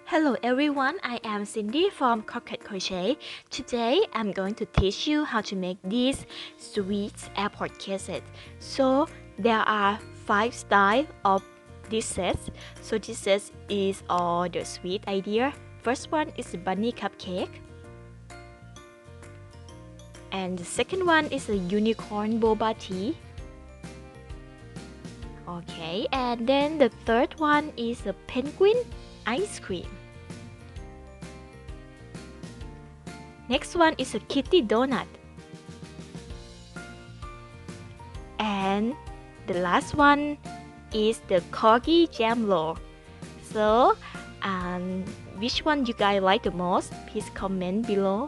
Hello everyone, I am Cindy from Crocketcrochett. Today I'm going to teach you how to make these sweet airpod cases. So there are 5 styles of this set. So this set is all the sweet idea. First one is the bunny cupcake. And the second one is a unicorn boba tea. Okay, and then the third one is a penguin ice cream. Next one is a kitty donut. And the last one is the Corgi Jam Roll. So, which one you guys like the most? Please comment below.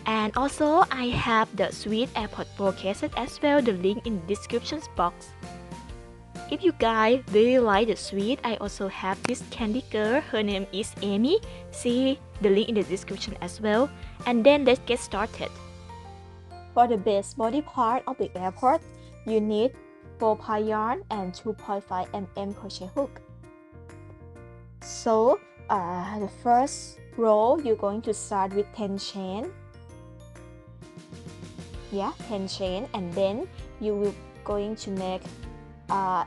And also, I have the Sweet AirPod Pro cases as well, the link in the description box. If you guys really like the sweet, I also have this candy girl. Her name is Amy. See the link in the description as well. And then let's get started. For the base body part of the AirPod, you need 4 ply yarn and 2.5 mm crochet hook. So the first row, you're going to start with 10 chain. 10 chain, and then you will going to make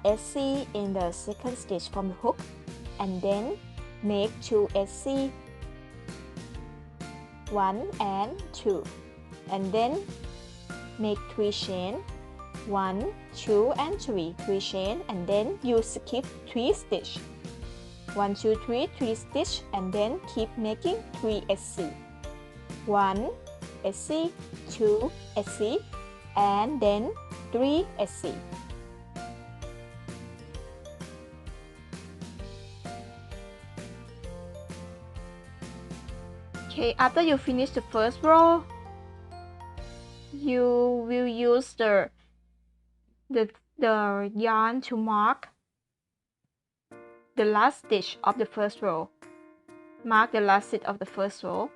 SC in the second stitch from the hook, and then make 2 SC, 1 and 2, and then make 3 chain, 1, 2 and 3 chain, and then you skip 3 stitch, 1, 2, 3 stitch, and then keep making 3 SC, 1 SC, 2 SC, and then 3 SC. Okay, after you finish the first row, you will use the yarn to mark the last stitch of the first row. Mark the last stitch of the first row.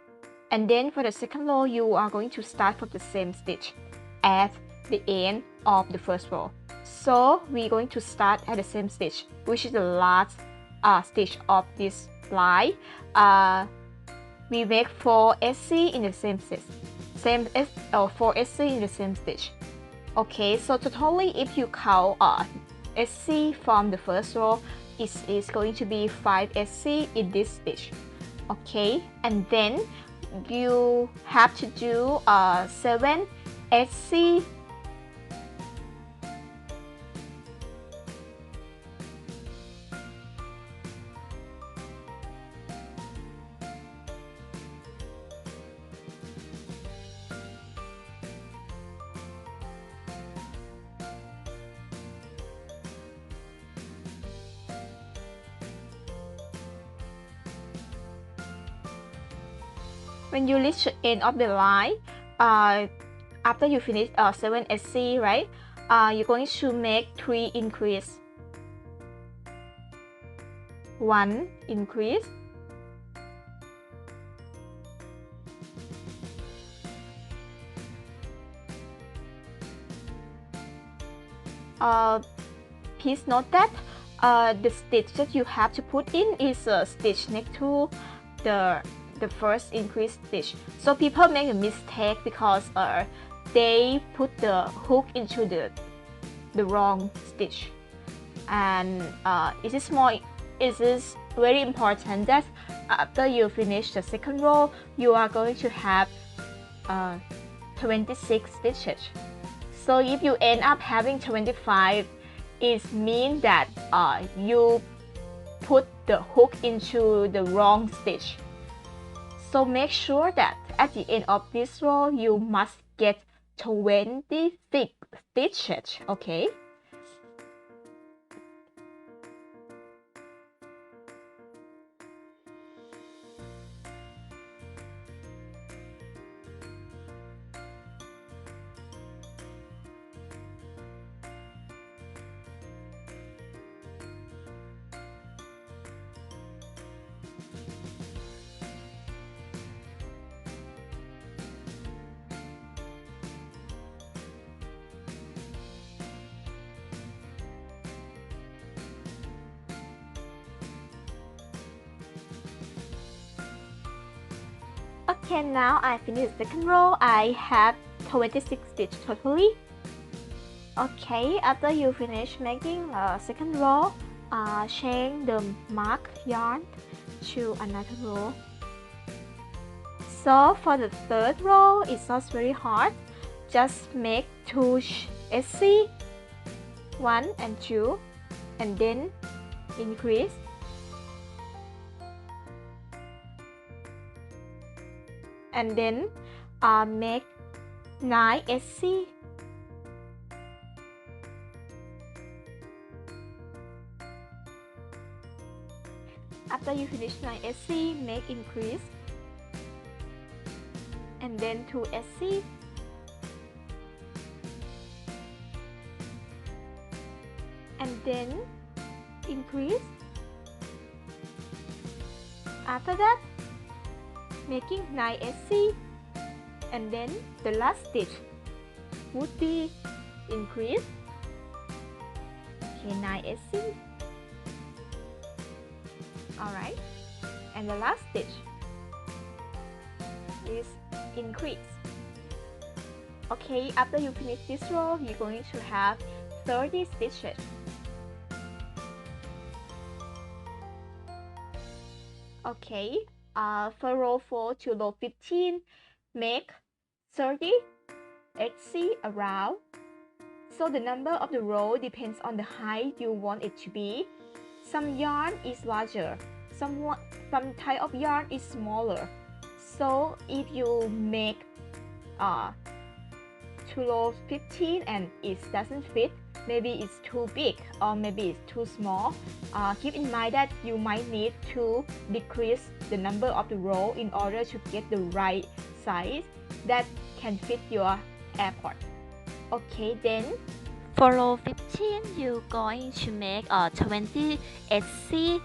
And then for the second row, you are going to start from the same stitch at the end of the first row. So we're going to start at the same stitch, which is the last stitch of this line. We make 4 SC in the same stitch, 4 SC in the same stitch. Okay, so totally if you count SC from the first row, it is going to be 5 SC in this stitch. Okay, and then you have to do 7 SC when you reach the end of the line. After you finish 7 SC, right, you're going to make 3 increase, 1 increase, please note that the stitch that you have to put in is a stitch next to the first increase stitch. So people make a mistake because they put the hook into the wrong stitch, and it is very important that after you finish the second row, you are going to have 26 stitches. So if you end up having 25, it means that you put the hook into the wrong stitch. So make sure that at the end of this row, you must get 26 stitches, okay? Okay, now I finished the second row. I have 26 stitches totally. Okay, after you finish making a second row, change the mark yarn to another row. So for the third row, it's not very hard. Just make 2 SC, 1 and 2, and then increase. And then make 9 SC. After you finish 9 SC, make increase. And then 2 SC. And then increase. After that, making 9 SC, and then the last stitch would be increase. Okay, 9 SC. Alright, and the last stitch is increase. Okay, after you finish this row, you're going to have 30 stitches. Okay, for row 4 to row 15, make 30 HC around. So the number of the row depends on the height you want it to be. Some yarn is larger, some type of yarn is smaller. So if you make to row 15 and it doesn't fit, maybe it's too big or maybe it's too small, keep in mind that you might need to decrease the number of the row in order to get the right size that can fit your Airpod. Okay, then for row 15, you're going to make 20 SC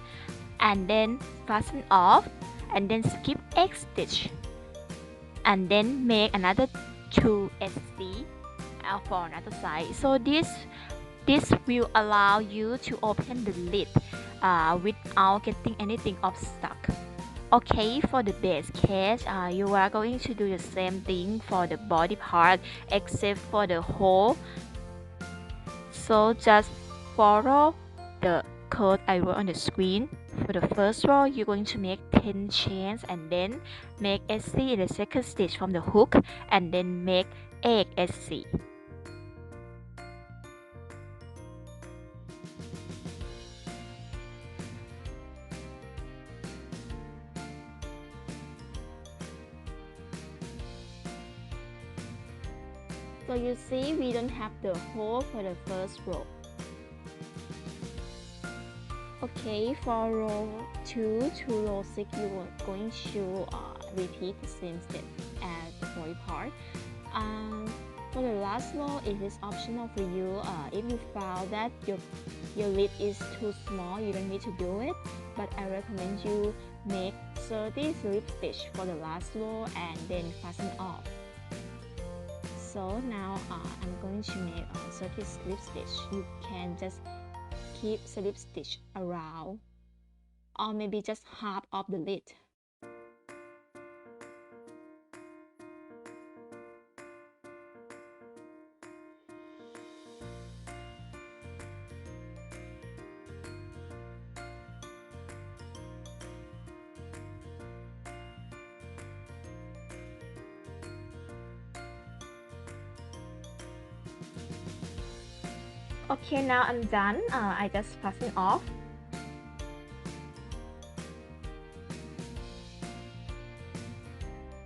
and then fasten off and then skip X stitch and then make another 2 SC for another side. So this will allow you to open the lid without getting anything off stuck. Okay, for the base case, you are going to do the same thing for the body part except for the hole. So just follow the code I wrote on the screen. For the first row, you're going to make 10 chains and then make SC in the second stitch from the hook and then make 8 SC. So you see, we don't have the hole for the first row. Okay, for row 2 to row 6, you are going to repeat the same step as the body part. For the last row, it is optional for you. If you found that your lid is too small, you don't need to do it. But I recommend you make 30 slip stitch for the last row and then fasten off. So now I'm going to make a 30 slip stitch. You can just keep slip stitch around or maybe just half of the lid. Okay, now I'm done. I just fasten off.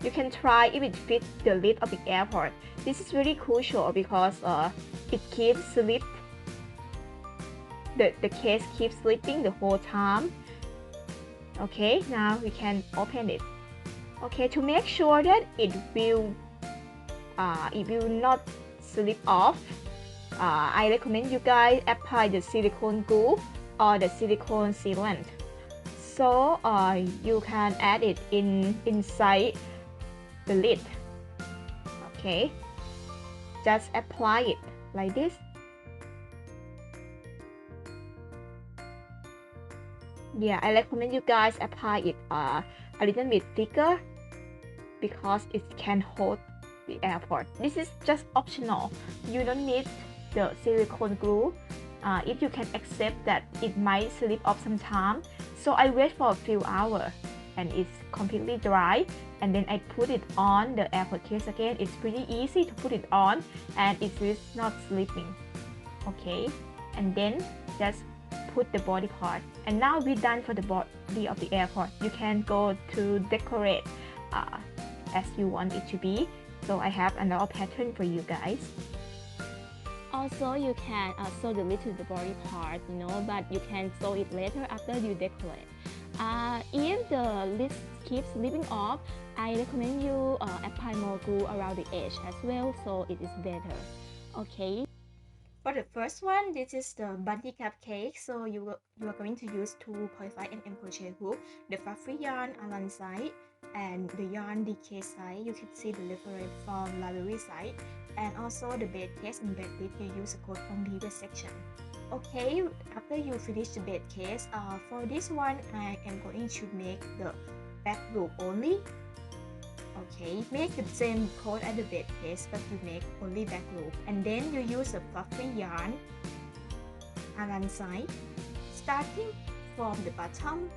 You can try if it fits the lid of the Airpod. This is really crucial because it keeps slip. The case keeps slipping the whole time. Okay, now we can open it. Okay, to make sure that it will not slip off, I recommend you guys apply the silicone glue or the silicone sealant. So you can add it inside the lid. Okay, just apply it like this. Yeah, I recommend you guys apply it a little bit thicker because it can hold the Airpod. This is just optional. You don't need the silicone glue if you can accept that it might slip off sometime. So I wait for a few hours and it's completely dry, and then I put it on the Airpod case again. It's pretty easy to put it on and it is not slipping. Okay, and then just put the body part, and now we're done for the body of the Airpod. You can go to decorate as you want it to be. So I have another pattern for you guys. Also, you can sew the lid to the body part, but you can sew it later after you decorate. If the lid keeps slipping off, I recommend you apply more glue around the edge as well, so it is better. Okay. For the first one, this is the bunny cupcake. So you are going to use 2.5 mm crochet hook, the fluffy yarn Aran side, and the yarn DK side. You can see the reference from Ravelry side, and also the bed case and bed lid. You use a code from previous section. Okay, after you finish the bed case, for this one I am going to make the back loop only. Okay, make the same code as the bed case, but you make only back loop, and then you use a fluffy yarn Aran side, starting from the bottom.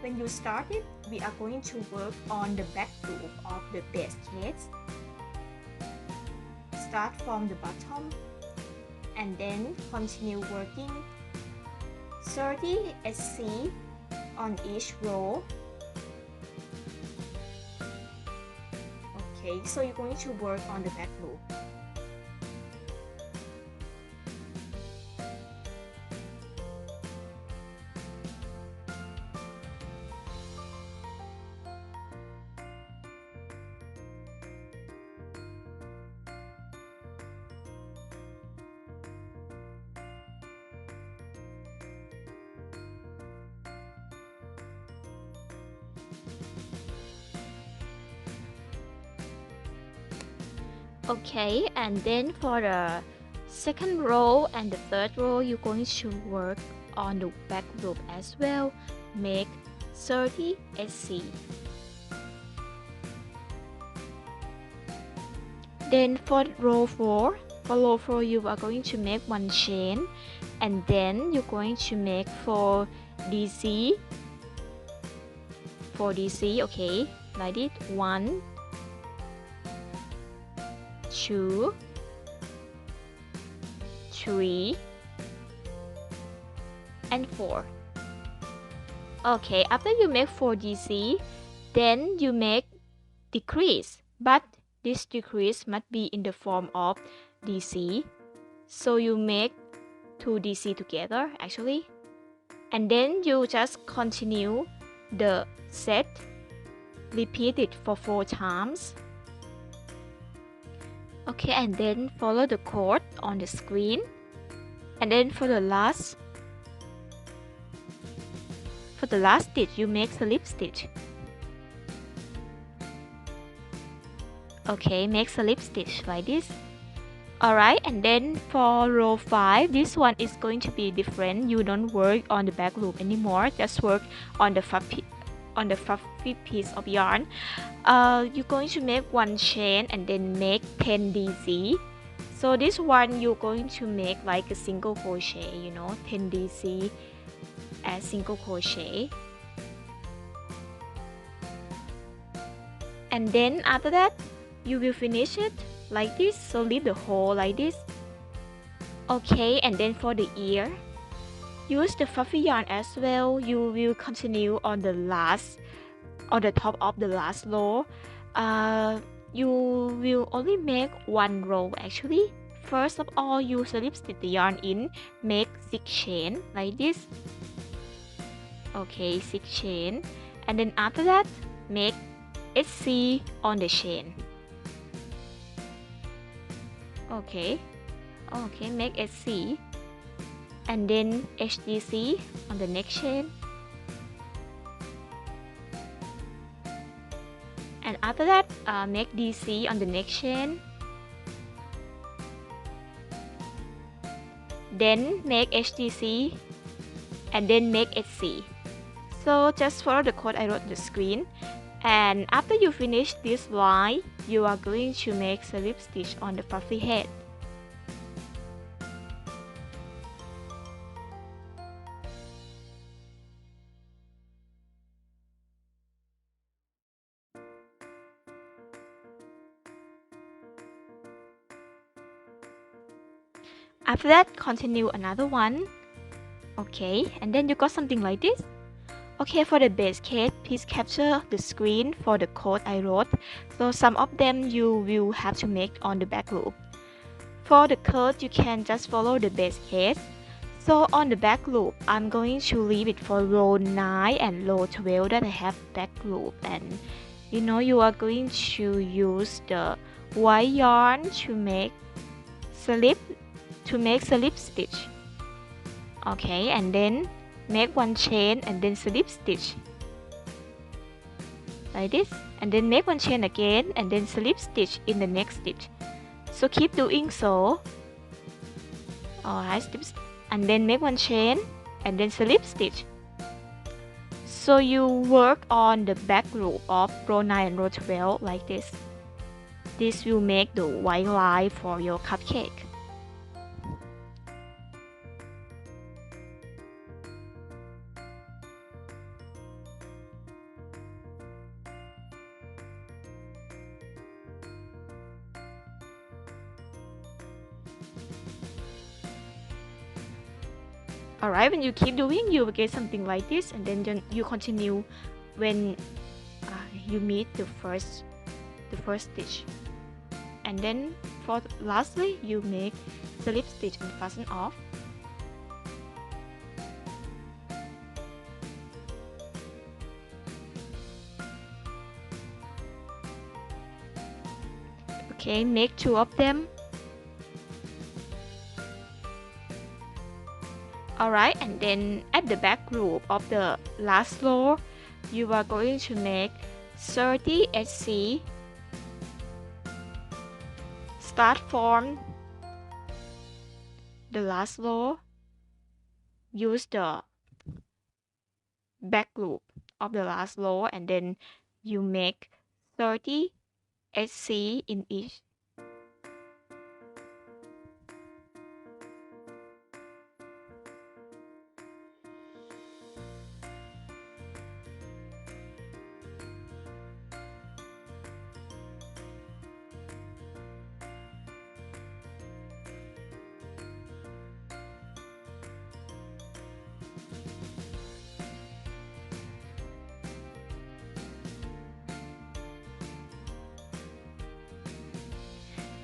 When you start it, we are going to work on the back loop of the bed case. Start from the bottom and then continue working 30 SC on each row. Okay, so you're going to work on the back loop. Okay, and then for the second row and the third row, you're going to work on the back loop as well. Make 30 SC. Then for row 4, you are going to make 1 chain, and then you're going to make 4 DC. Okay, like it. 1, 2, 3, and 4. Okay, after you make 4 DC, then you make decrease, but this decrease must be in the form of DC. So you make 2 DC together actually, and then you just continue the set, repeat it for 4 times. Okay, and then follow the code on the screen, and then for the last stitch you make slip stitch. Okay, make slip stitch like this. Alright, and then for row 5, this one is going to be different. You don't work on the back loop anymore, just work on the fluffy piece of yarn. You're going to make 1 chain and then make 10 DC. So this one you're going to make like a single crochet, 10 DC as single crochet. And then after that you will finish it like this, so leave the hole like this. Okay, and then for the ear, use the fluffy yarn as well. You will continue on the top of the last row. You will only make 1 row actually. First of all, you slip stitch the yarn in, make 6 chain like this. Okay, 6 chain, and then after that make SC on the chain. Okay, make SC, and then HDC on the next chain, and after that make DC on the next chain, then make HDC, and then make SC. So just follow the code I wrote on the screen, and after you finish this line, you are going to make slip stitch on the puffy head. After that, continue another one. Okay, and then you got something like this. Okay, for the base case, please capture the screen for the code I wrote. So some of them you will have to make on the back loop. For the code, you can just follow the base case. So on the back loop, I'm going to leave it for row 9 and row 12 that I have back loop. And you are going to use the white yarn to make slip stitch. Okay, and then make one chain and then slip stitch like this, and then make one chain again and then slip stitch in the next stitch. So keep doing so. Alright, and then make one chain and then slip stitch. So you work on the back loop of row 9 and row 12 like this. This will make the white line for your cupcake. Alright, when you keep doing, you will get something like this, and then you continue when you meet the first stitch. And then for lastly, you make slip stitch and fasten off. Okay, make 2 of them. Alright, and then at the back loop of the last row, you are going to make 30 HC. Start from the last row. Use the back loop of the last row, and then you make 30 HC in each.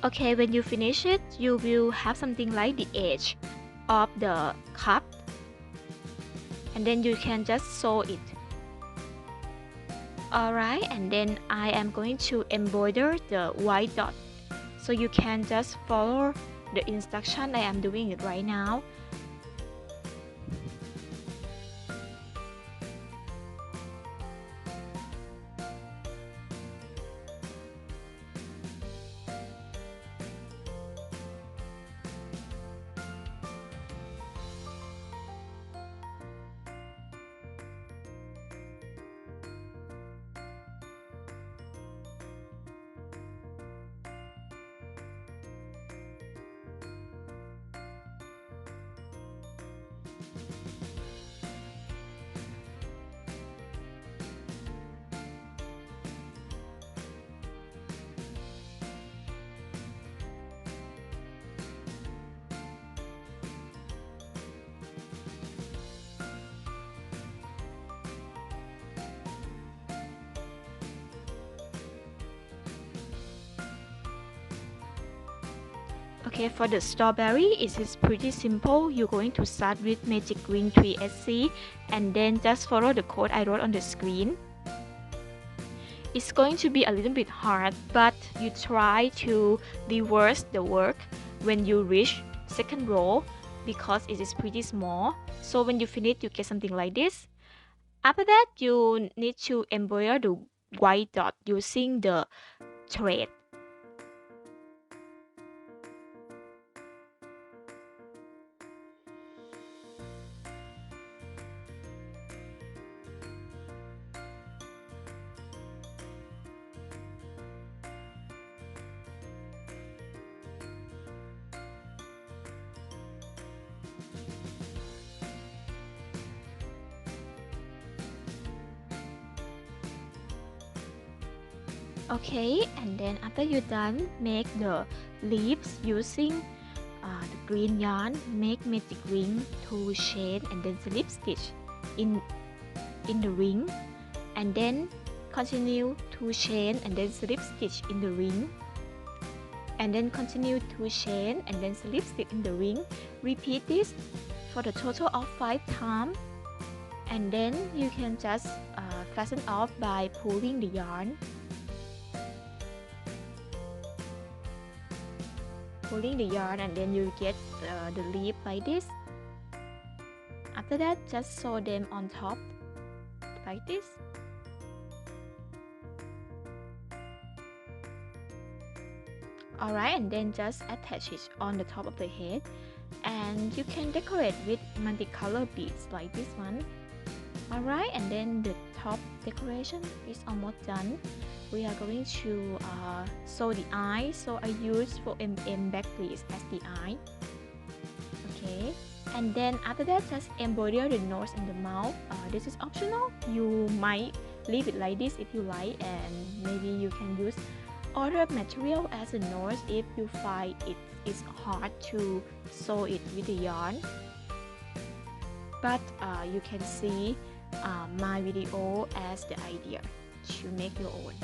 Okay, when you finish it, you will have something like the edge of the cup, and then you can just sew it. Alright, and then I am going to embroider the white dot. So you can just follow the instruction. I am doing it right now. Okay, for the strawberry, it is pretty simple. You're going to start with magic green 3SC and then just follow the code I wrote on the screen. It's going to be a little bit hard, but you try to reverse the work when you reach second row because it is pretty small. So when you finish, you get something like this. After that, you need to embroider the white dot using the thread. Okay, and then after you're done, make the leaves using the green yarn. Make magic ring, 2 chain, and then slip stitch in the ring, and then continue 2 chain and then slip stitch in the ring, and then continue 2 chain and then slip stitch in the ring. Repeat this for the total of 5 times, and then you can just fasten off by pulling the yarn. Pulling the yarn, and then you get the leaf like this. After that, just sew them on top like this. Alright, and then just attach it on the top of the head, and you can decorate with multicolor beads like this one. Alright, and then the top decoration is almost done. We are going to sew the eye, so I use 4mm back pleats as the eye. Okay, and then after that, just embroider the nose and the mouth. This is optional. You might leave it like this if you like, and maybe you can use other material as a nose if you find it is hard to sew it with the yarn. But you can see my video as the idea to make your own.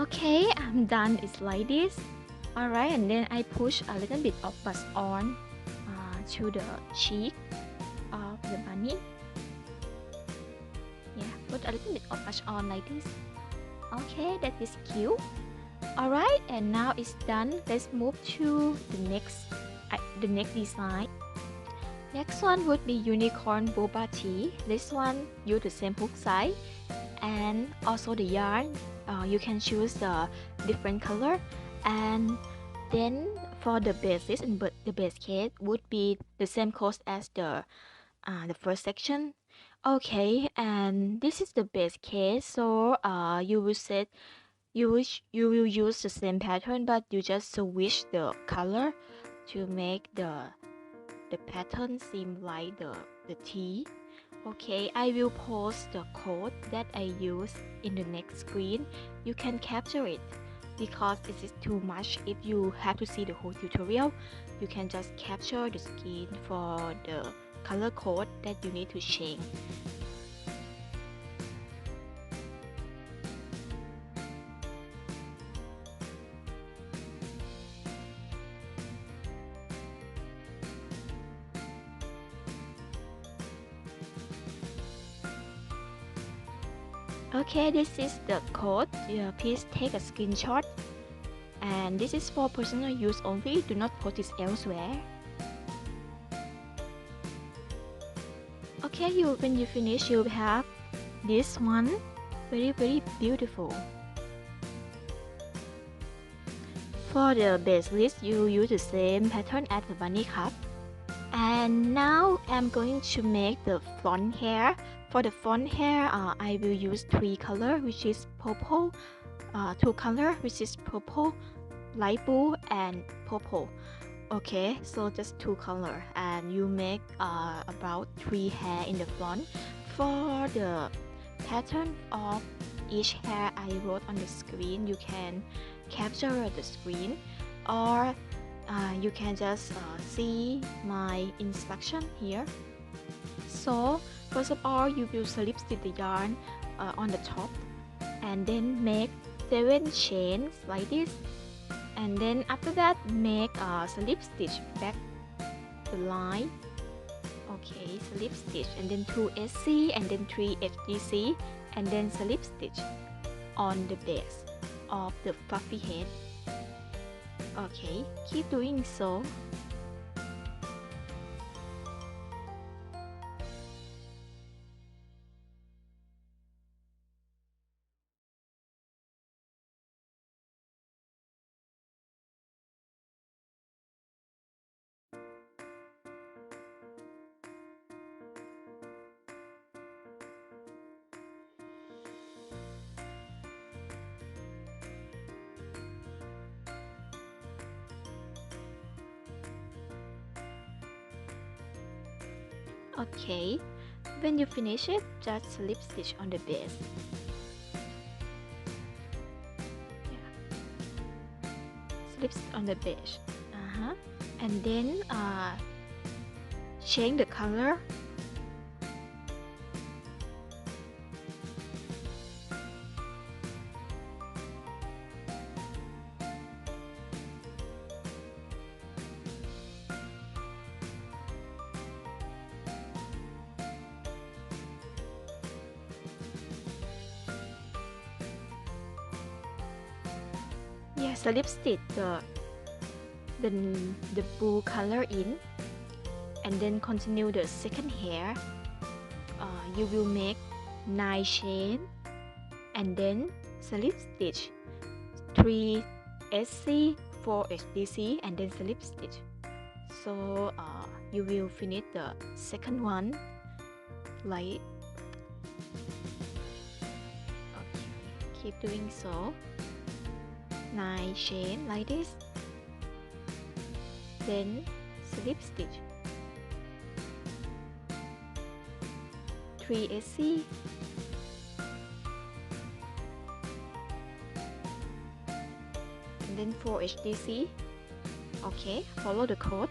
Okay, I'm done. It's like this. Alright, and then I push a little bit of blush on to the cheek of the bunny. Yeah, put a little bit of blush on like this. Okay, that is cute. Alright, and now it's done. Let's move to the next design. Next one would be unicorn boba tea. This one use the same hook size, and also the yarn. You can choose the different color, and then for the bases and the base case would be the same cost as the first section. Okay, and this is the base case, so you will set you will use the same pattern, but you just switch the color to make the pattern seem like the T. Okay, I will post the code that I use in the next screen. You can capture it because it is too much. If you have to see the whole tutorial, you can just capture the screen for the color code that you need to change. Okay, this is the code. Please take a screenshot. And this is for personal use only. Do not post it elsewhere. Okay, when you finish, you have this one, very beautiful. For the base list, you use the same pattern as the bunny cup. And now I'm going to make the front hair. For the front hair, I will use 3 colors, which is purple, 2 colors, which is purple, light blue, and purple. Okay, so just 2 colors, and you make about 3 hair in the front. For the pattern of each hair I wrote on the screen, you can capture the screen, or you can just see my instruction here. So first of all, you will slip stitch the yarn on the top, and then make 7 chains like this, and then after that make a slip stitch back the line. Okay, slip stitch, and then 2 SC, and then 3 HDC, and then slip stitch on the base of the fluffy head. Okay, keep doing so. Okay, when you finish it, just slip stitch on the base. Yeah. Slip stitch on the base. And then change the color. Yeah, slip stitch the blue color in, and then continue the second hair. You will make 9 chain, and then slip stitch 3 SC, 4 HDC, and then slip stitch. So you will finish the second one like. Okay, keep doing so. 9 chain like this, then slip stitch 3 SC, and then 4 HDC. Okay, follow the code.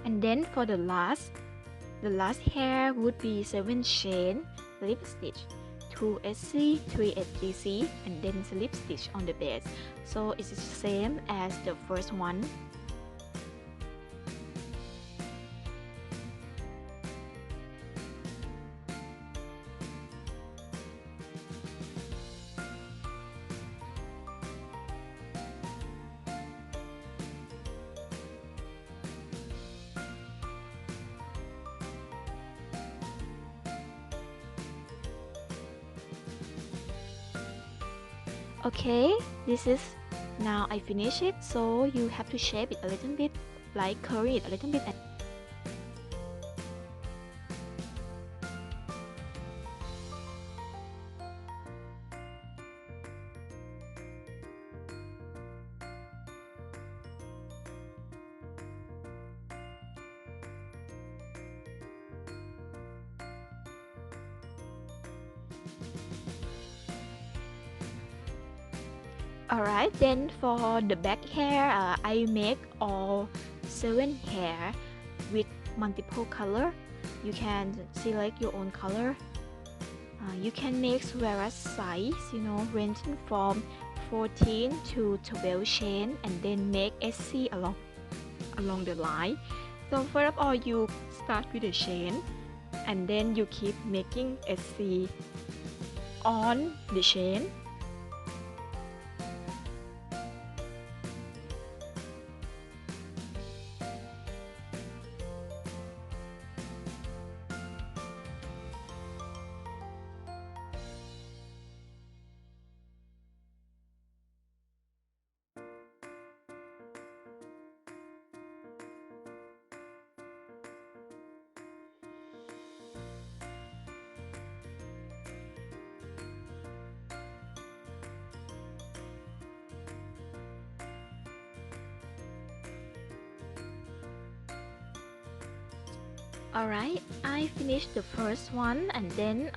And then for the last hair would be 7 chain, slip stitch 2 SC, 3 HDC, and then slip stitch on the base. So it's the same as the first one. Okay, this is now I finish it, so you have to shape it a little bit, like curl it a little bit. Alright, then for the back hair, I make all 7 hair with multiple color. You can select your own color. You can make various size, ranging from 14 to 12 chain, and then make SC along the line. So first of all, you start with the chain, and then you keep making SC on the chain. Alright, I finished the first one, and then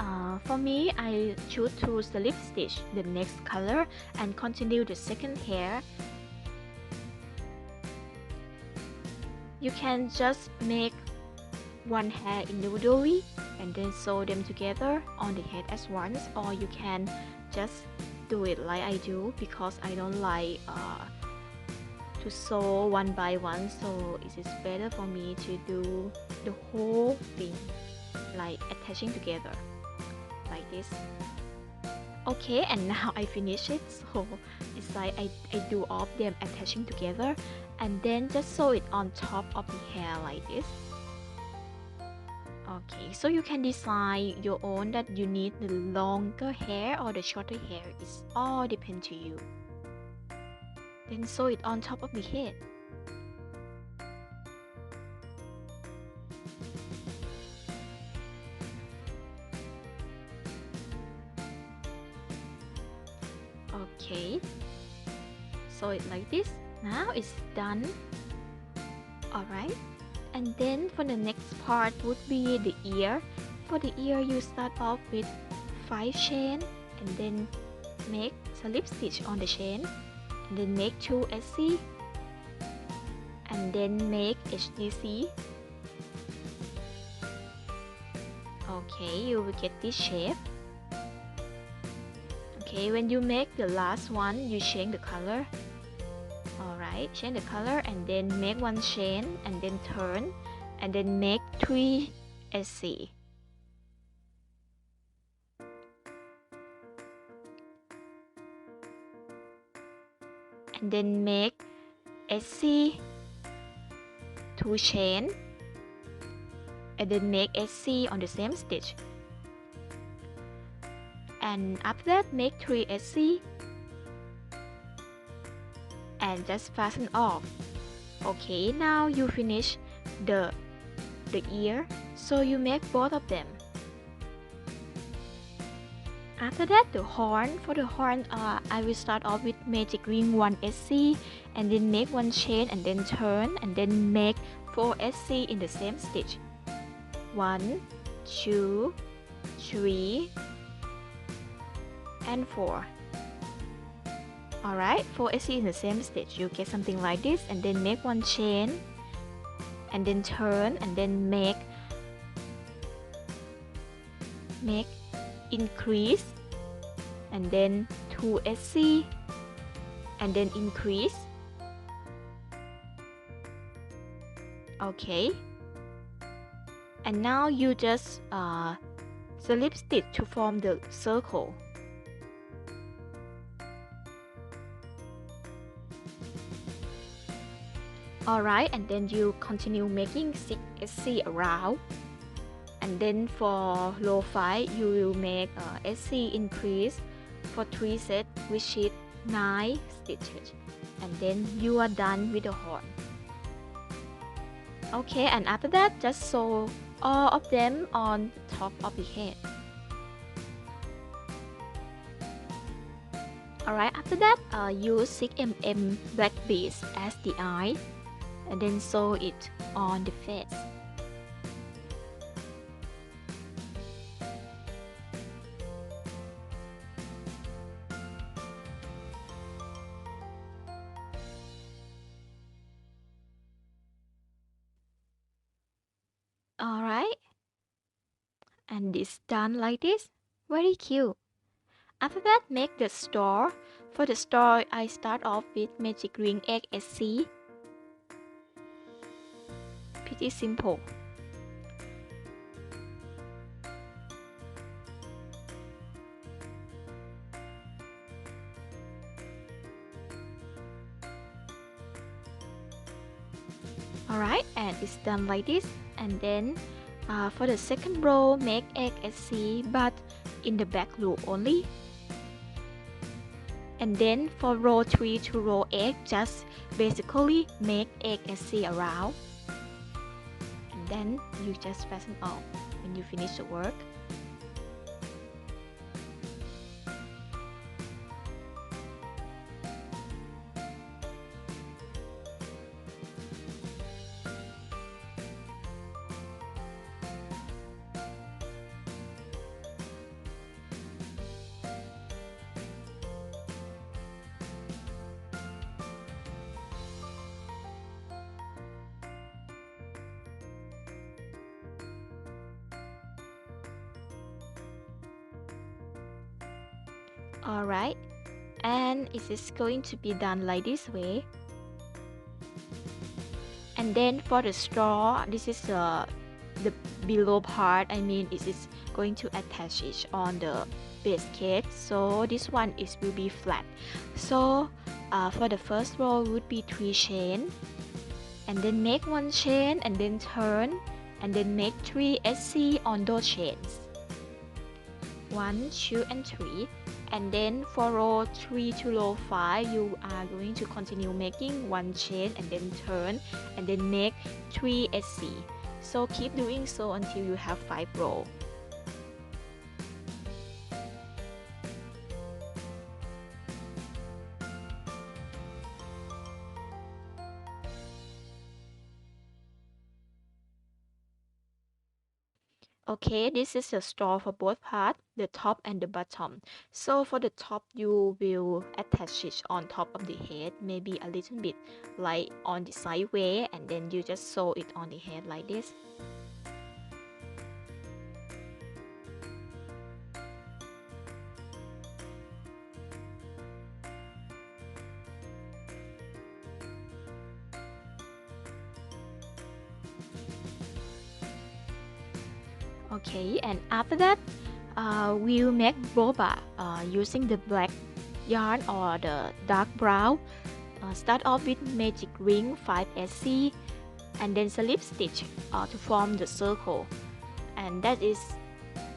for me, I choose to slip stitch the next color and continue the second hair. You can just make one hair individually and then sew them together on the head as once, or you can just do it like I do, because I don't like to sew one by one, so it is better for me to do the whole thing, like attaching together like this. Okay, and now I finish it, so it's like I do all of them attaching together, and then just sew it on top of the hair like this. Okay, so you can decide your own that you need the longer hair or the shorter hair. It's all depend to you. Then sew it on top of the head. Okay, sew it like this. Now it's done. Alright, and then for the next part would be the ear. For the ear, you start off with 5 chain and then make slip stitch on the chain, and then make 2 SC, and then make HDC. Okay, you will get this shape. Okay, when you make the last one, you change the color. Alright, change the color and then make 1 chain and then turn and then make 3 SC. And then make SC 2 chain and then make SC on the same stitch. And after that, make 3 SC and just fasten off. Okay, now you finish the ear, so you make both of them. After that, the horn. For the horn, I will start off with magic ring 1 SC and then make 1 chain and then turn and then make 4 SC in the same stitch. 1, 2, 3 and 4. Alright, 4 SC in the same stitch. You get something like this, and then make 1 chain and then turn and then make increase and then 2 SC and then increase. Okay, and now you just slip stitch to form the circle. Alright, and then you continue making 6 SC around, and then for row 5 you will make SC increase for 3 sets, which is 9 stitches, and then you are done with the horn. Okay, and after that, just sew all of them on the top of the head. Alright, after that, use 6mm black beads as the eye, and then sew it on the face. Alright, and it's done like this. Very cute. After that, make the star. For the star, I start off with magic ring egg SC. Pretty simple. Alright, and it's done like this. And then for the second row, make egg SC, but in the back loop only. And then for row 3 to row 8, just basically make egg SC around. And then you just fasten on when you finish the work. Alright, and it is going to be done like this way. And then for the straw, this is the below part. I mean, it is going to attach it on the base case. So this one will be flat. So for the first row would be 3 chain, and then make 1 chain and then turn, and then make 3 SC on those chains. 1, 2, and 3. And then for row 3 to row 5, you are going to continue making 1 chain and then turn and then make 3 SC. So keep doing so until you have 5 rows. Okay, this is the store for both parts, the top and the bottom. So for the top, you will attach it on top of the head, maybe a little bit like on the sideway, and then you just sew it on the head like this. Okay, and after that, we'll make boba using the black yarn or the dark brown. Start off with magic ring 5 SC and then slip stitch to form the circle. And that is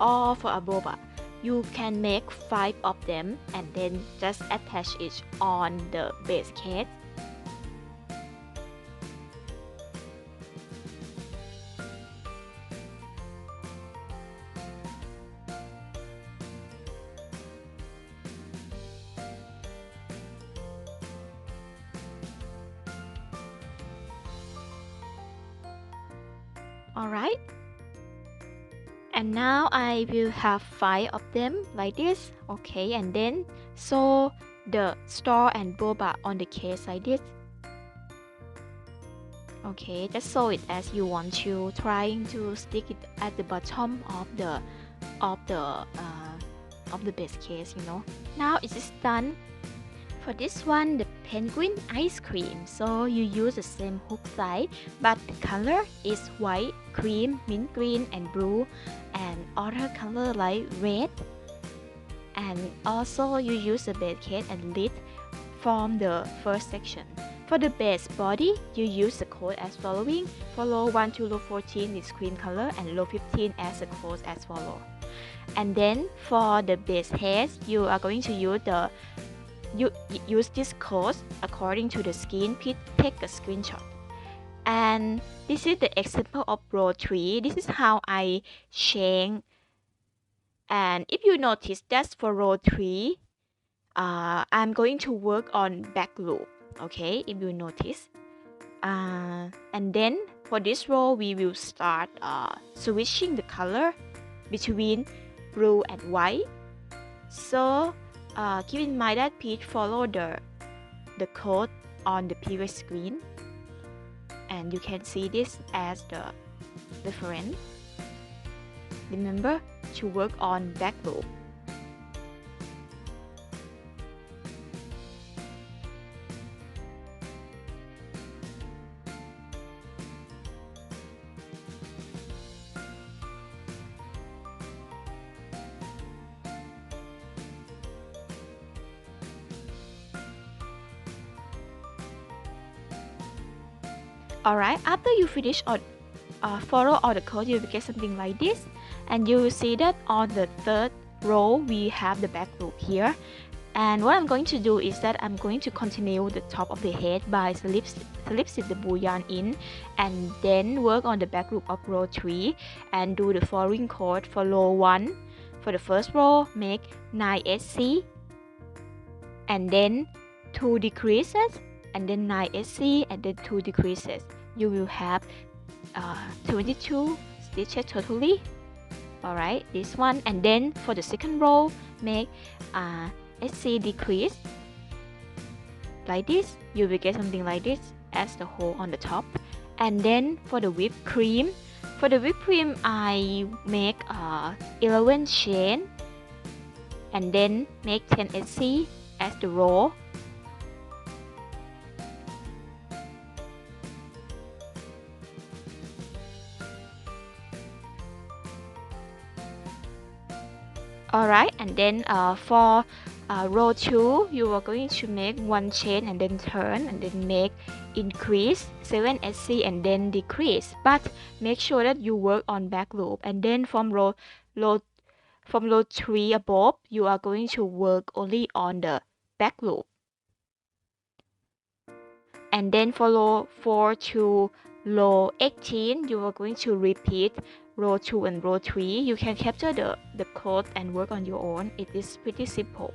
all for a boba. You can make 5 of them and then just attach it on the base case. Alright, and now I will have 5 of them like this. Okay, and then sew the star and boba on the case like this. Okay, just sew it as you want to, trying to stick it at the bottom of the base case, you know. Now it is done. For this one, the penguin ice cream. So you use the same hook side, but the color is white, cream, mint green, and blue, and other color like red. And also you use the base case and lid from the first section. For the base body, you use the code as following. For row 1 to row 14 is cream color, and row 15 as the code as follow. And then for the base head, you are going to use this code according to the skin. Please take a screenshot. And this is the example of row 3. This is how I chain. And if you notice, that's for row 3. I'm going to work on back loop. Okay, if you notice. And then for this row, we will start switching the color between blue and white. So keep in mind that please follow the code on the previous screen, and you can see this as the different. Remember to work on back loop. Alright, after you finish or follow all the code, you will get something like this, and you will see that on the third row we have the back loop here. And what I'm going to do is that I'm going to continue the top of the head by slip the blue yarn in, and then work on the back loop of row 3 and do the following code for row 1. For the first row, make 9 SC and then 2 decreases, and then 9 SC and then 2 decreases. You will have 22 stitches totally. Alright, this one. And then for the second row, make SC decrease like this. You will get something like this as the hole on the top. And then for the whipped cream, I make 11 chain and then make 10 SC as the row. Alright, and then for row 2, you are going to make 1 chain and then turn and then make increase 7 SC and then decrease. But make sure that you work on back loop. And then from row 3 above, you are going to work only on the back loop. And then for row 4 to row 18, you are going to repeat row 2 and row 3. You can capture the code and work on your own. It is pretty simple.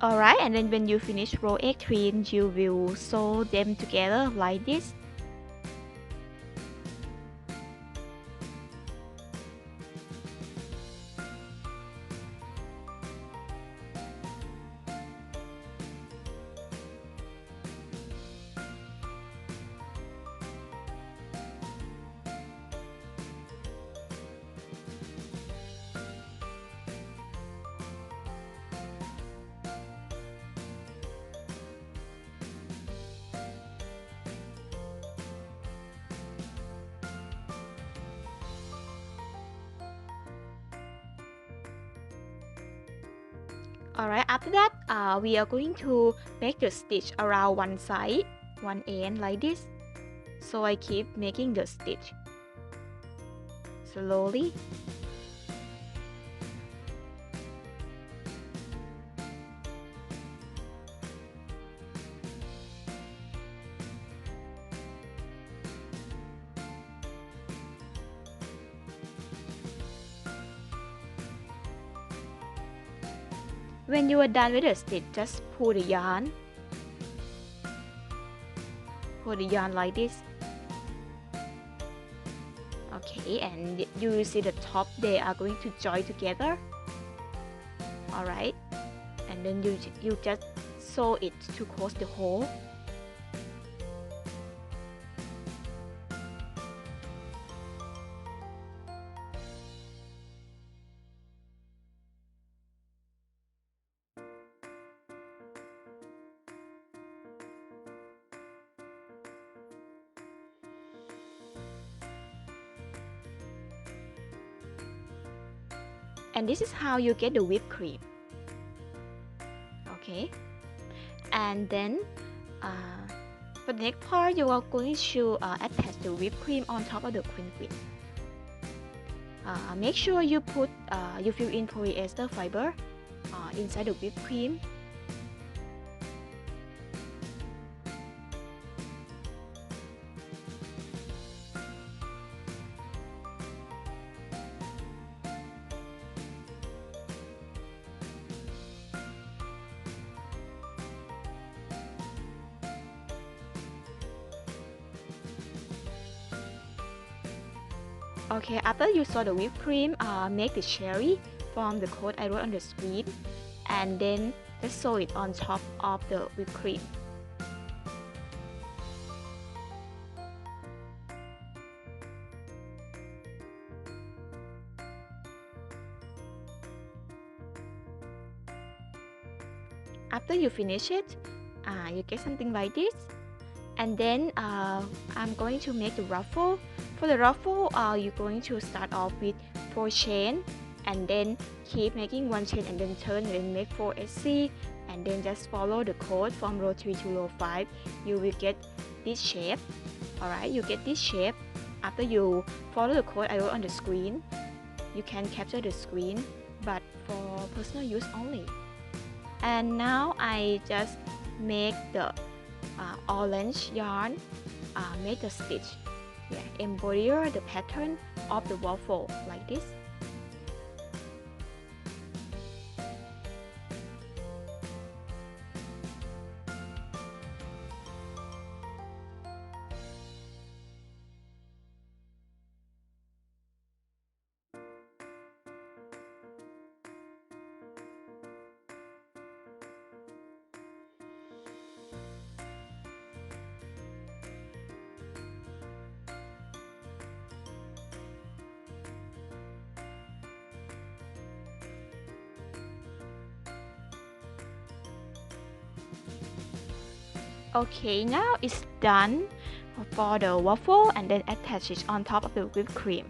Alright, and then when you finish row 18, you will sew them together like this. Alright, after that, we are going to make the stitch around one side, one end like this. So I keep making the stitch slowly. When you are done with the stitch, just pull the yarn. Pull the yarn like this. Okay, and you will see the top, they are going to join together. Alright, and then you just sew it to close the hole. And this is how you get the whipped cream. Okay, and then for the next part, you are going to attach the whipped cream on top of the queen. Make sure you put you fill in polyester fiber inside the whipped cream. Okay, after you saw the whipped cream, make the cherry from the code I wrote on the screen, and then just sew it on top of the whipped cream. After you finish it, you get something like this. And then I'm going to make the ruffle. For the ruffle, you're going to start off with 4 chain, and then keep making 1 chain and then turn and then make 4 SC, and then just follow the code from row 3 to row 5. You will get this shape. Alright, you get this shape. After you follow the code I wrote on the screen, you can capture the screen, but for personal use only. And now I just make the orange yarn, make the stitch, embroider the pattern of the waffle like this. Okay, now it's done for the waffle, and then attach it on top of the whipped cream.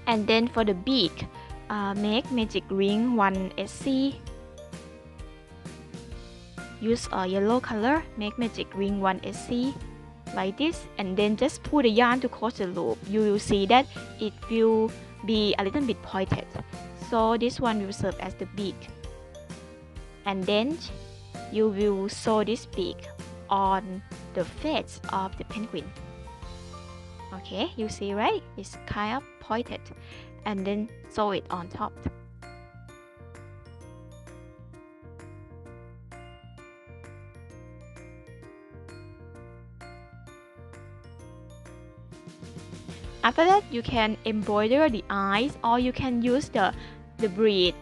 And then for the beak, make magic ring 1 SC. Use a yellow color, make magic ring 1 SC like this, and then just pull the yarn to close the loop. You will see that it will be a little bit pointed, so this one will serve as the beak. And then you will sew this beak on the face of the penguin. Okay, you see, right? It's kind of pointed, and then sew it on top. After that, you can embroider the eyes, or you can use the bead,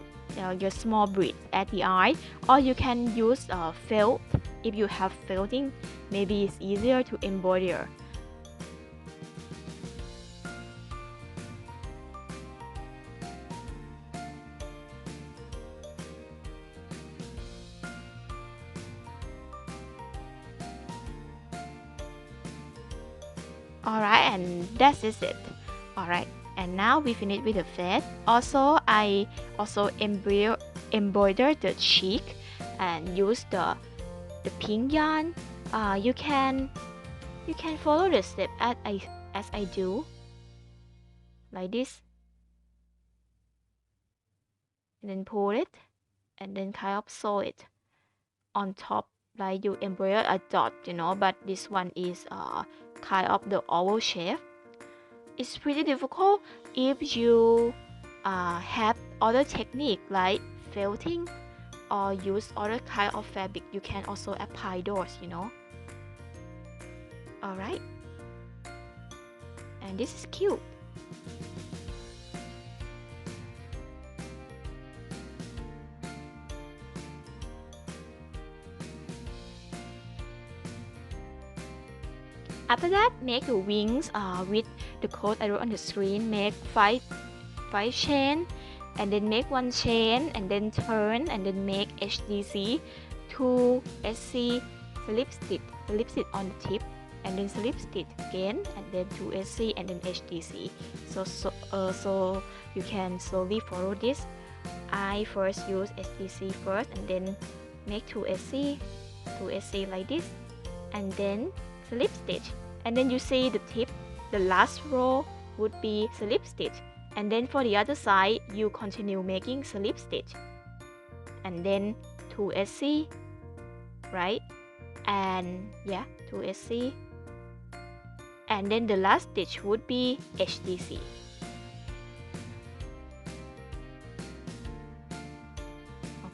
your small bead at the eye, or you can use felt. If you have felting, maybe it's easier to embroider. Alright, and that is it. Alright, and now we finish with the face. Also, I embroider the cheek and use the pink yarn. You can follow the step as I do, like this, and then pull it, and then kind of sew it on top, like you embroider a dot, but this one is kind of the oval shape. It's pretty difficult. If you have other technique like felting or use other kind of fabric, you can also apply those, Alright, and this is cute. After that, make the wings with the code I wrote on the screen. Make 5 chain, and then make 1 chain, and then turn, and then make HDC 2 SC slip stitch on the tip, and then slip stitch again, and then 2 SC, and then HDC. So you can slowly follow this. I first use HDC first, and then make 2 SC like this, and then slip stitch, and then you see the tip, the last row would be slip stitch, and then for the other side you continue making slip stitch, and then 2 SC, right? And 2 SC, and then the last stitch would be HDC.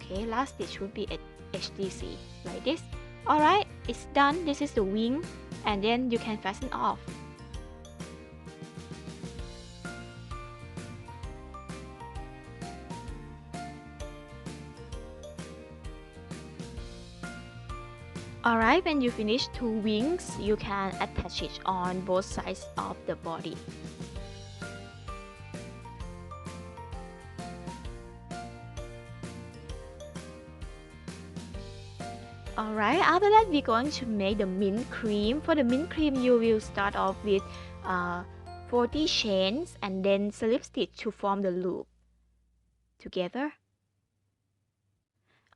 Okay, last stitch would be at HDC like this. Alright, it's done. This is the wing, and then you can fasten off. Alright, when you finish 2 wings, you can attach it on both sides of the body. Alright, after that we're going to make the mint cream. For the mint cream, you will start off with 40 chains and then slip stitch to form the loop together.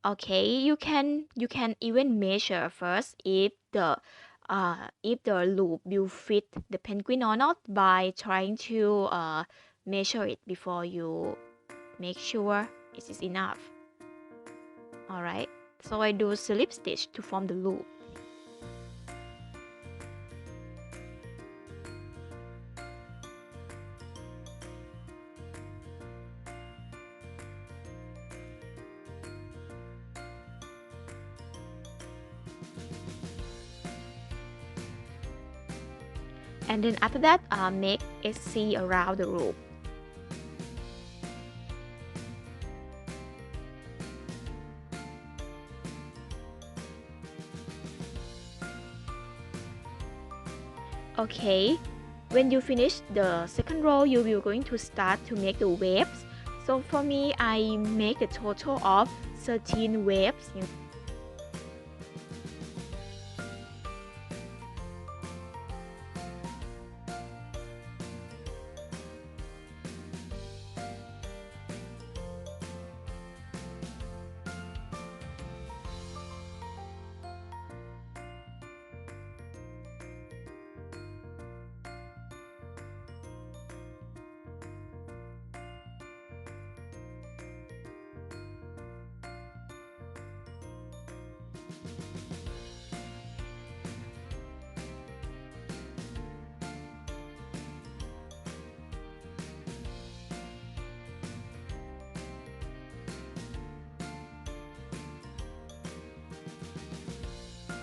Okay, you can even measure first if the loop will fit the penguin or not by trying to measure it before you make sure it is enough. Alright, so I do slip stitch to form the loop. And then after that, make SC around the loop. Okay, when you finish the second row, you will going to start to make the waves. So for me, I make a total of 13 waves.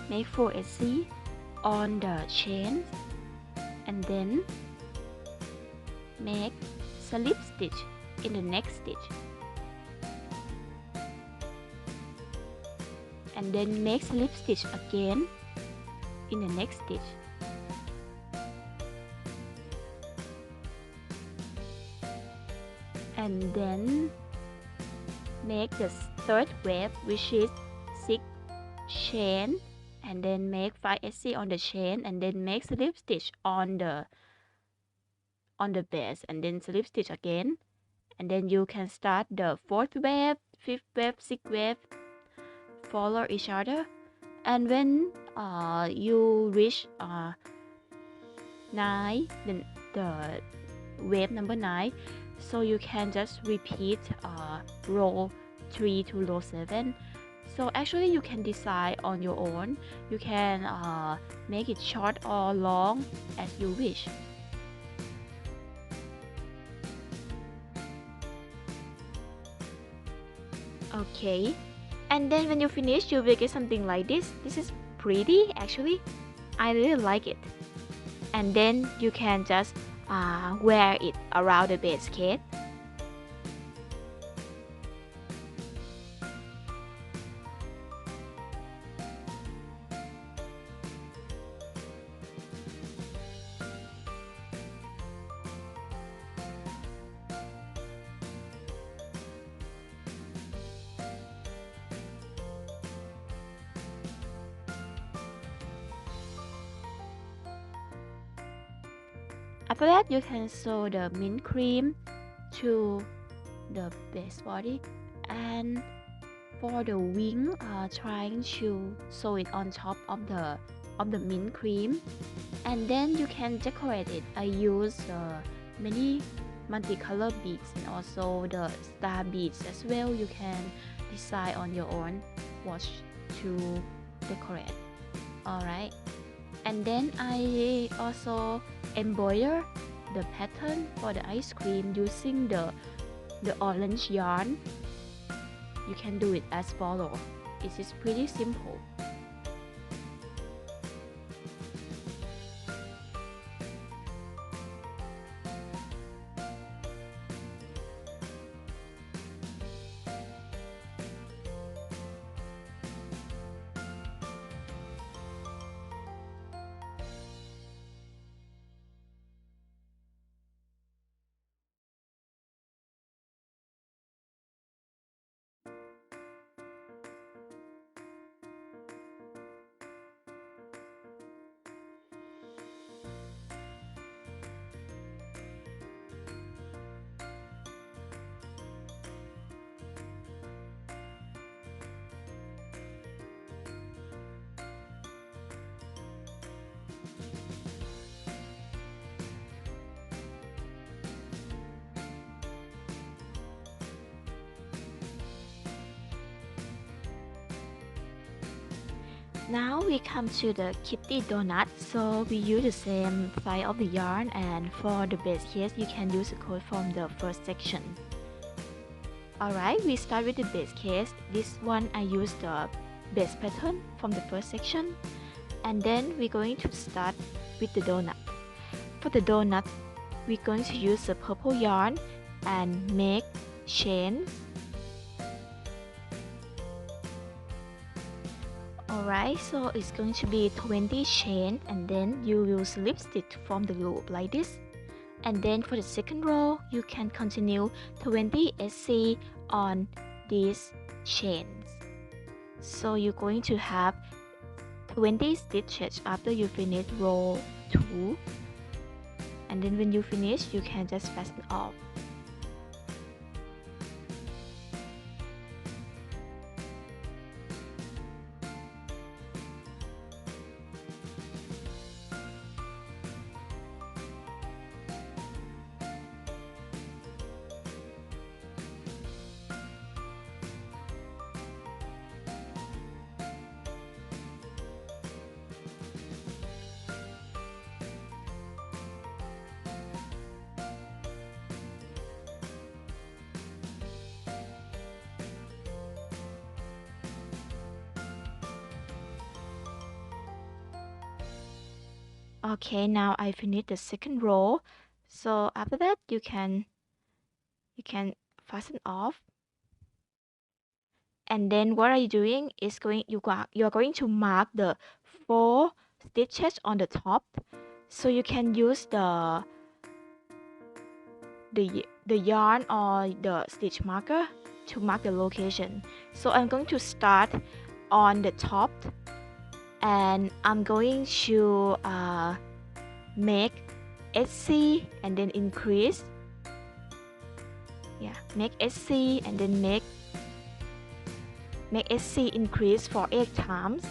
Make 4 SC on the chain and then make slip stitch in the next stitch and then make slip stitch again in the next stitch. And then make the third wave, which is 6 chain, and then make 5 SC on the chain and then make slip stitch on the base and then slip stitch again, and then you can start the 4th wave, 5th wave, 6th wave, follow each other, and when you reach 9, the wave number 9, so you can just repeat row 3 to row 7. So actually you can decide on your own. You can make it short or long as you wish. Okay, and then when you finish, you will get something like this. This is pretty actually. I really like it. And then you can just wear it around the base kit. After that, you can sew the mint cream to the base body, and for the wing, trying to sew it on top of the mint cream, and then you can decorate it. I use many multicolor beads and also the star beads as well. You can decide on your own what to decorate. Alright, and then I also embroider the pattern for the ice cream using the orange yarn. you can do it as follows. It is pretty simple. Now we come to the kitty donut, so we use the same size of the yarn, and for the base case you can use the code from the first section. Alright, we start with the base case. This one I use the base pattern from the first section, and then we're going to start with the donut. For the donut, we're going to use the purple yarn and make chains. Alright, so it's going to be 20 chains, and then you will slip stitch from the loop like this. And then for the second row, you can continue 20 SC on these chains. So you're going to have 20 stitches after you finish row 2. And then when you finish, you can just fasten off. Okay, now I finished the second row. So after that, you can fasten off. And then what are you doing is you are going to mark the 4 stitches on the top. So you can use the yarn or the stitch marker to mark the location. So I'm going to start on the top, and I'm going to make SC and then increase. Yeah, make SC and then make SC increase for 8 times,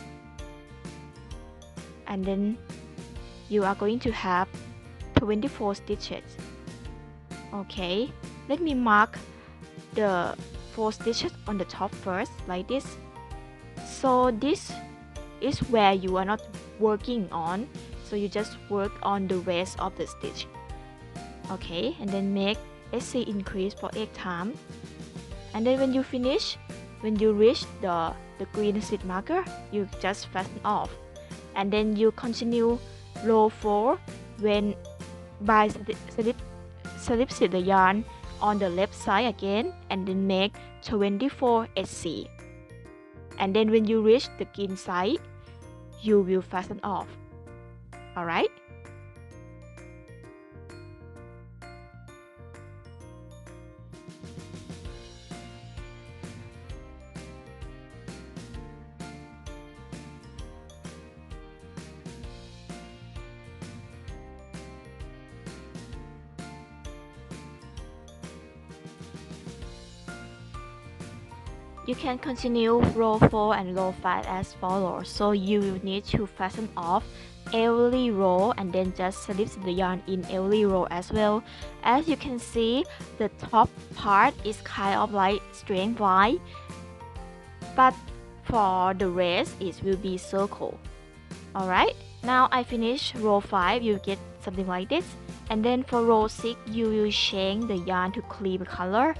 and then you are going to have 24 stitches. Okay, let me mark the 4 stitches on the top first, like this. So this is where you are not working on, so you just work on the rest of the stitch. Okay, and then make SC increase for 8 times, and then when you finish, when you reach the green stitch marker, you just fasten off, and then you continue row 4 when by slip stitch the yarn on the left side again, and then make 24 SC, and then when you reach the green side, you will fasten off. Alright. You can continue row 4 and row 5 as follows. So you will need to fasten off every row and then just slip the yarn in every row as well. As you can see, the top part is kind of like straight line, but for the rest it will be circle. Alright, now I finish row 5, you get something like this. And then for row 6, you will change the yarn to cream color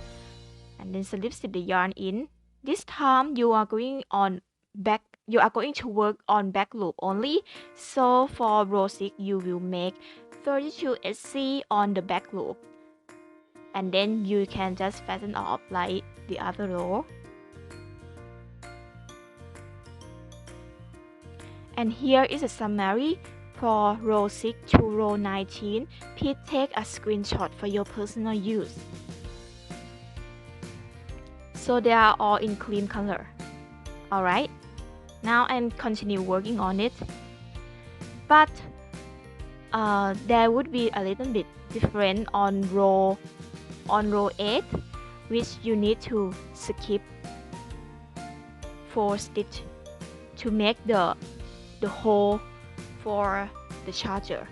and then slip the yarn in This time you are going to work on back loop only. So for row 6 you will make 32 SC on the back loop, and then you can just fasten off like the other row. And here is a summary for row 6 to row 19. Please take a screenshot for your personal use. So they are all in cream color. Alright, now I'm continue working on it. But there would be a little bit different on row 8, which you need to skip 4 stitch to make the hole for the charger.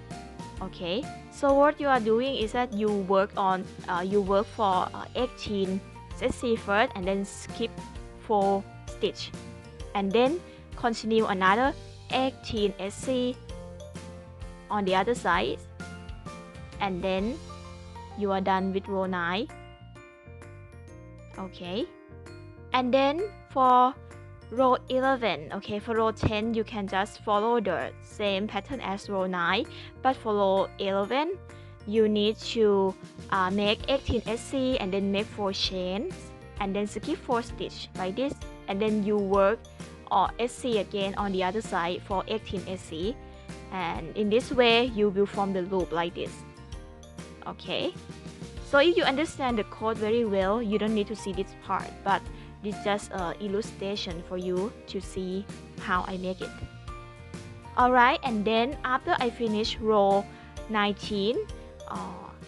Okay, so what you are doing is that you work for 18 SC first, and then skip 4 stitch, and then continue another 18 SC on the other side, and then you are done with row 9. Okay, and then for row 11, okay, for row 10 you can just follow the same pattern as row 9, but for row 11 you need to make 18 SC and then make 4 chains and then skip 4 stitch like this, and then you work SC again on the other side for 18 SC, and in this way you will form the loop like this. Okay, so if you understand the code very well, you don't need to see this part, but this is just an illustration for you to see how I make it. Alright, and then after I finish row 19,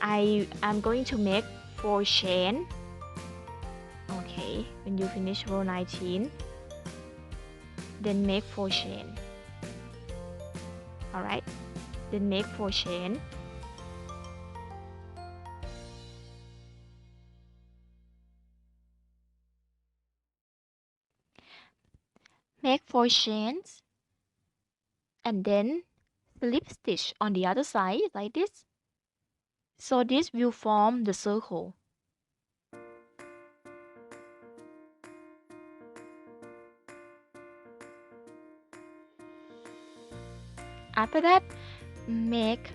I am going to make 4 chain. Okay, when you finish row 19, then make 4 chain. Alright, then make 4 chain. Make 4 chains and then slip stitch on the other side like this. So this will form the circle. After that, make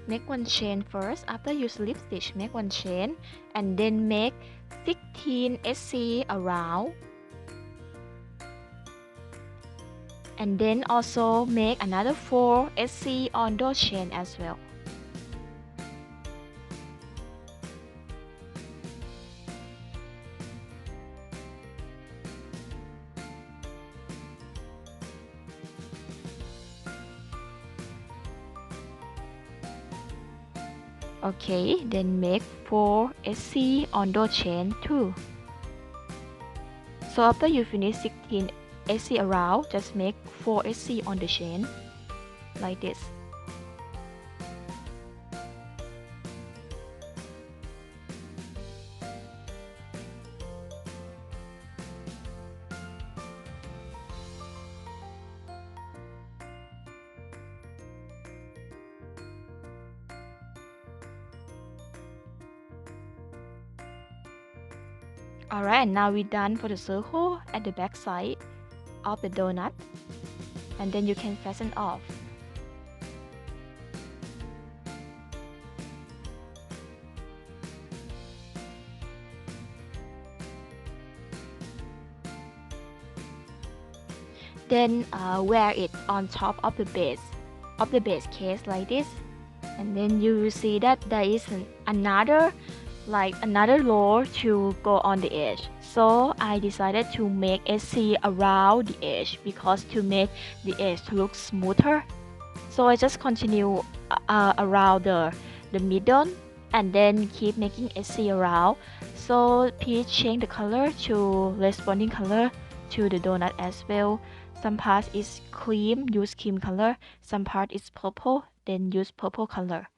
1 chain first. After you slip stitch, make 1 chain and then make 16 SC around, and then also make another 4 SC on those chain as well. Okay, then make 4 SC on those chain too. So after you finish 16 SC around, just make 4 SC on the chain like this. Alright, now we're done for the circle at the back side of the donut, and then you can fasten off. Then wear it on top of the base case like this, and then you will see that there is another row to go on the edge. So I decided to make SC around the edge because to make the edge look smoother. So I just continue around the middle and then keep making SC around. So please change the color to responding color to the donut as well. Some part is cream, use cream color. Some part is purple, then use purple color.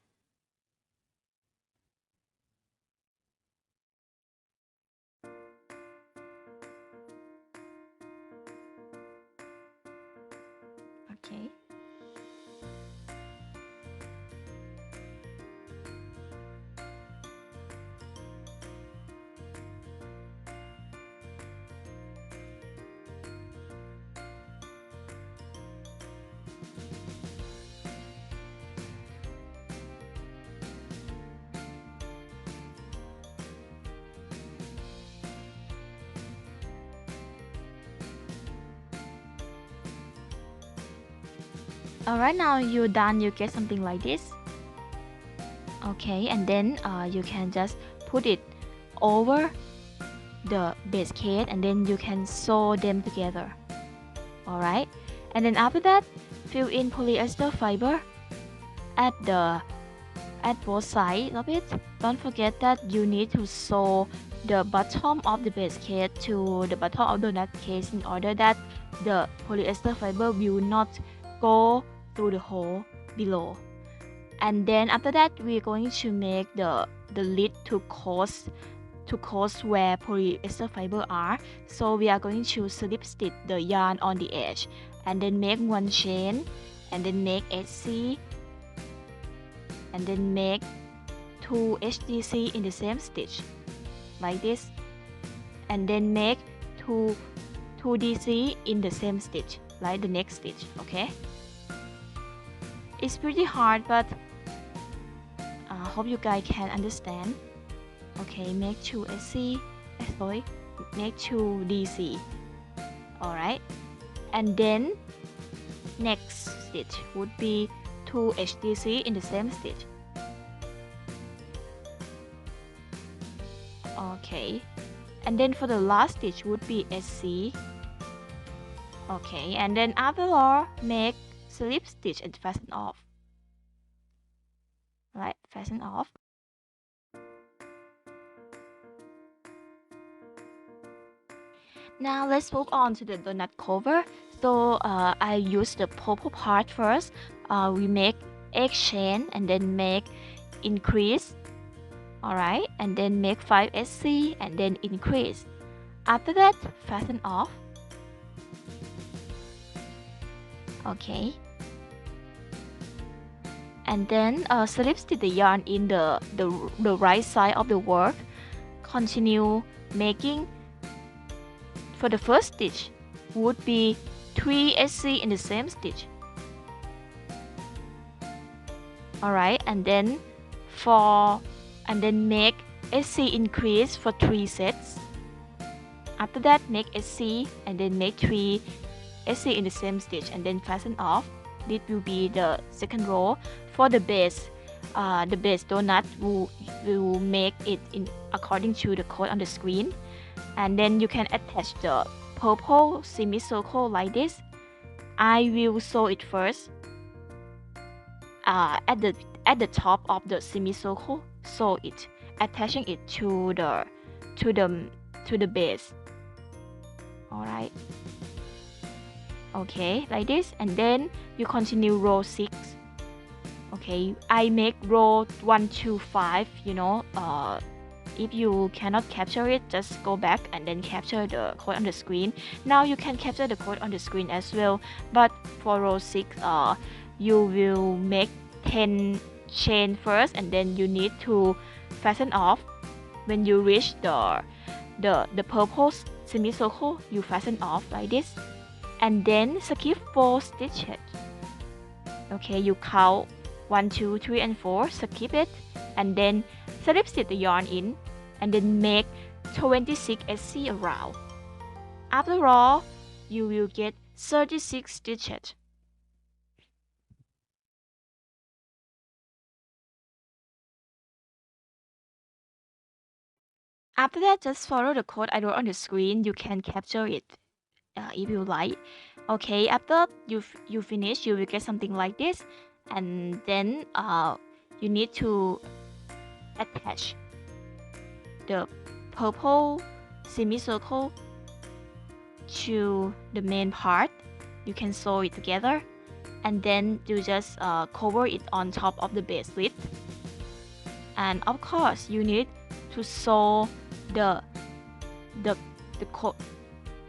Okay. Alright, now you're done, you get something like this. Okay, and then you can just put it over the base case, and then you can sew them together. Alright, and then after that, fill in polyester fiber at both sides of it. Don't forget that you need to sew the bottom of the base case to the bottom of the nut case in order that the polyester fiber will not go through the hole below. And then after that, we're going to make the lid to close where polyester fiber are. So we are going to slip stitch the yarn on the edge, and then make one chain, and then make HC, and then make 2 HDC in the same stitch like this, and then make 2 DC in the same stitch like the next stitch. Okay, it's pretty hard, but I hope you guys can understand. Okay, make 2 SC, sorry, make 2 DC. Alright, and then next stitch would be 2 HDC in the same stitch. Okay, and then for the last stitch would be SC. Okay, and then after all, make slip stitch and fasten off. Right, fasten off. Now let's move on to the donut cover. So I use the purple part first. We make egg chain and then make increase. Alright, and then make 5 SC and then increase. After that, fasten off. Okay. And then slip stitch the yarn in the right side of the work. Continue making. For the first stitch would be 3 SC in the same stitch. Alright, and then make SC increase for 3 sets. After that, make SC and then make 3 SC in the same stitch and then fasten off. This will be the second row. For the base donut, will make it in according to the code on the screen. And then you can attach the purple semicircle like this. I will sew it first at the top of the semicircle. Sew it, attaching it to the base. Alright. Okay, like this, and then you continue row 6. Okay, I make row 1 to 5. You know, if you cannot capture it, just go back and then capture the code on the screen. Now you can capture the code on the screen as well, but for row 6, you will make 10 chain first, and then you need to fasten off. When you reach the purple semicircle, you fasten off like this, and then skip 4 stitches. Okay, you count 1, 2, 3, and 4, skip it, and then slip stitch the yarn in, and then make 26 SC around. After all, you will get 36 stitches. After that, just follow the code I wrote on the screen. You can capture it if you like. Okay, after you finish, you will get something like this, and then you need to attach the purple semicircle to the main part. You can sew it together, and then you just cover it on top of the base lid. And of course, you need to sew the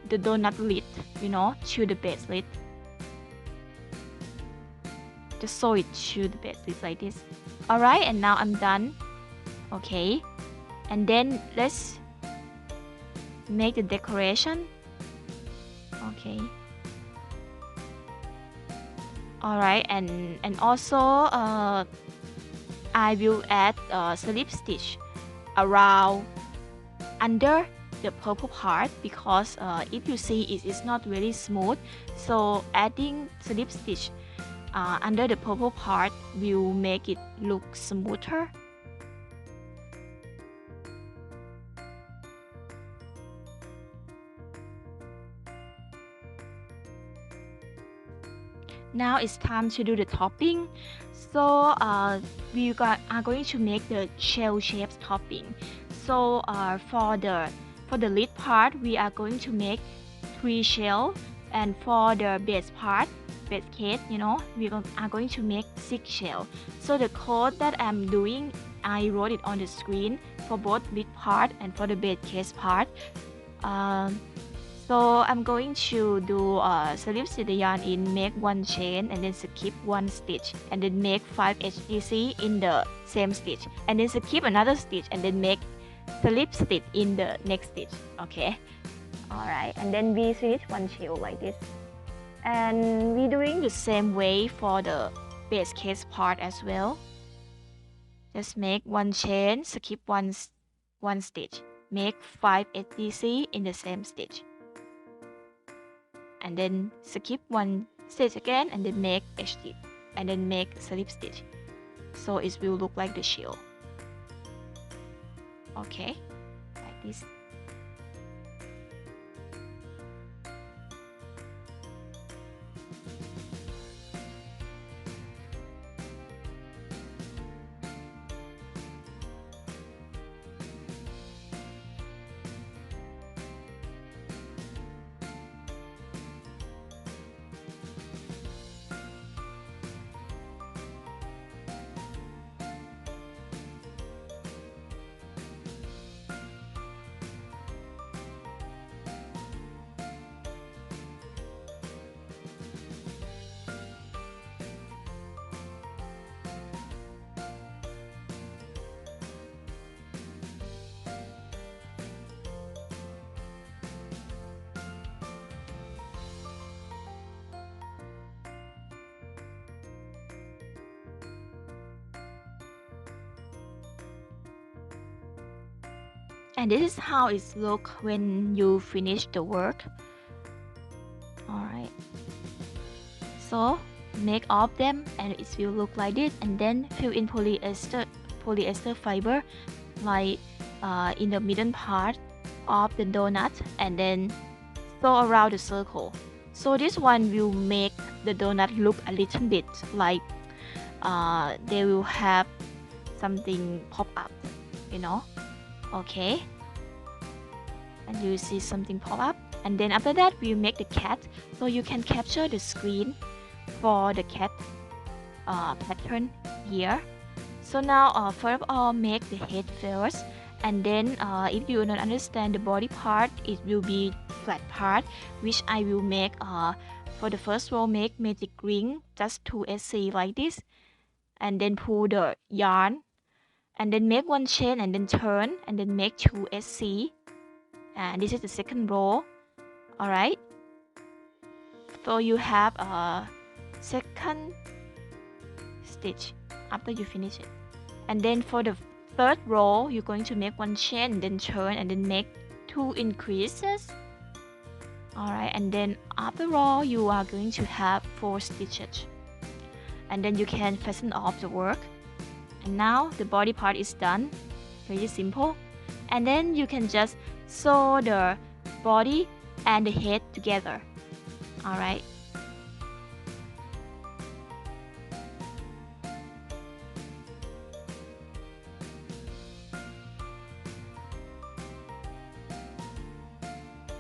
donut lid, you know, to the base lid. Just sew it to the base lid like this. Alright, and now I'm done. Okay, and then let's make the decoration. Okay. Alright, and also I will add slip stitch around under the purple part, because if you see it is not really smooth, so adding slip stitch under the purple part will make it look smoother. Now it's time to do the topping. So we are going to make the shell shapes topping. So for the lid part, we are going to make 3 shells, and for the base part, base case, we are going to make 6 shells. So the code that I'm doing, I wrote it on the screen for both lid part and for the base case part. So I'm going to do slip stitch the yarn in, make 1 chain, and then skip 1 stitch, and then make 5 HDC in the same stitch, and then skip another stitch, and then make slip stitch in the next stitch. Okay, alright, and then we finish 1 shell like this, and we're doing the same way for the base case part as well. Just make 1 chain, skip 1 stitch, make 5 HDC in the same stitch, and then skip 1 stitch again, and then make HD, and then make slip stitch, so it will look like the shell. Okay, like this. And this is how it looks when you finish the work. Alright, so make all of them and it will look like this, and then fill in polyester fiber like in the middle part of the donut, and then sew around the circle. So this one will make the donut look a little bit like they will have something pop up, okay, and you see something pop up. And then after that we'll make the cat, so you can capture the screen for the cat pattern here. So now first of all make the head first, and then if you don't understand the body part, it will be flat part, which I will make for the first row. Make magic ring, just 2 SC like this, and then pull the yarn, and then make 1 chain, and then turn, and then make 2 SC, and this is the second row. Alright, so you have a second stitch after you finish it. And then for the third row, you're going to make 1 chain, and then turn, and then make 2 increases. Alright, and then after all, you are going to have 4 stitches, and then you can fasten off the work. And now the body part is done, very simple. And then you can just sew the body and the head together. Alright,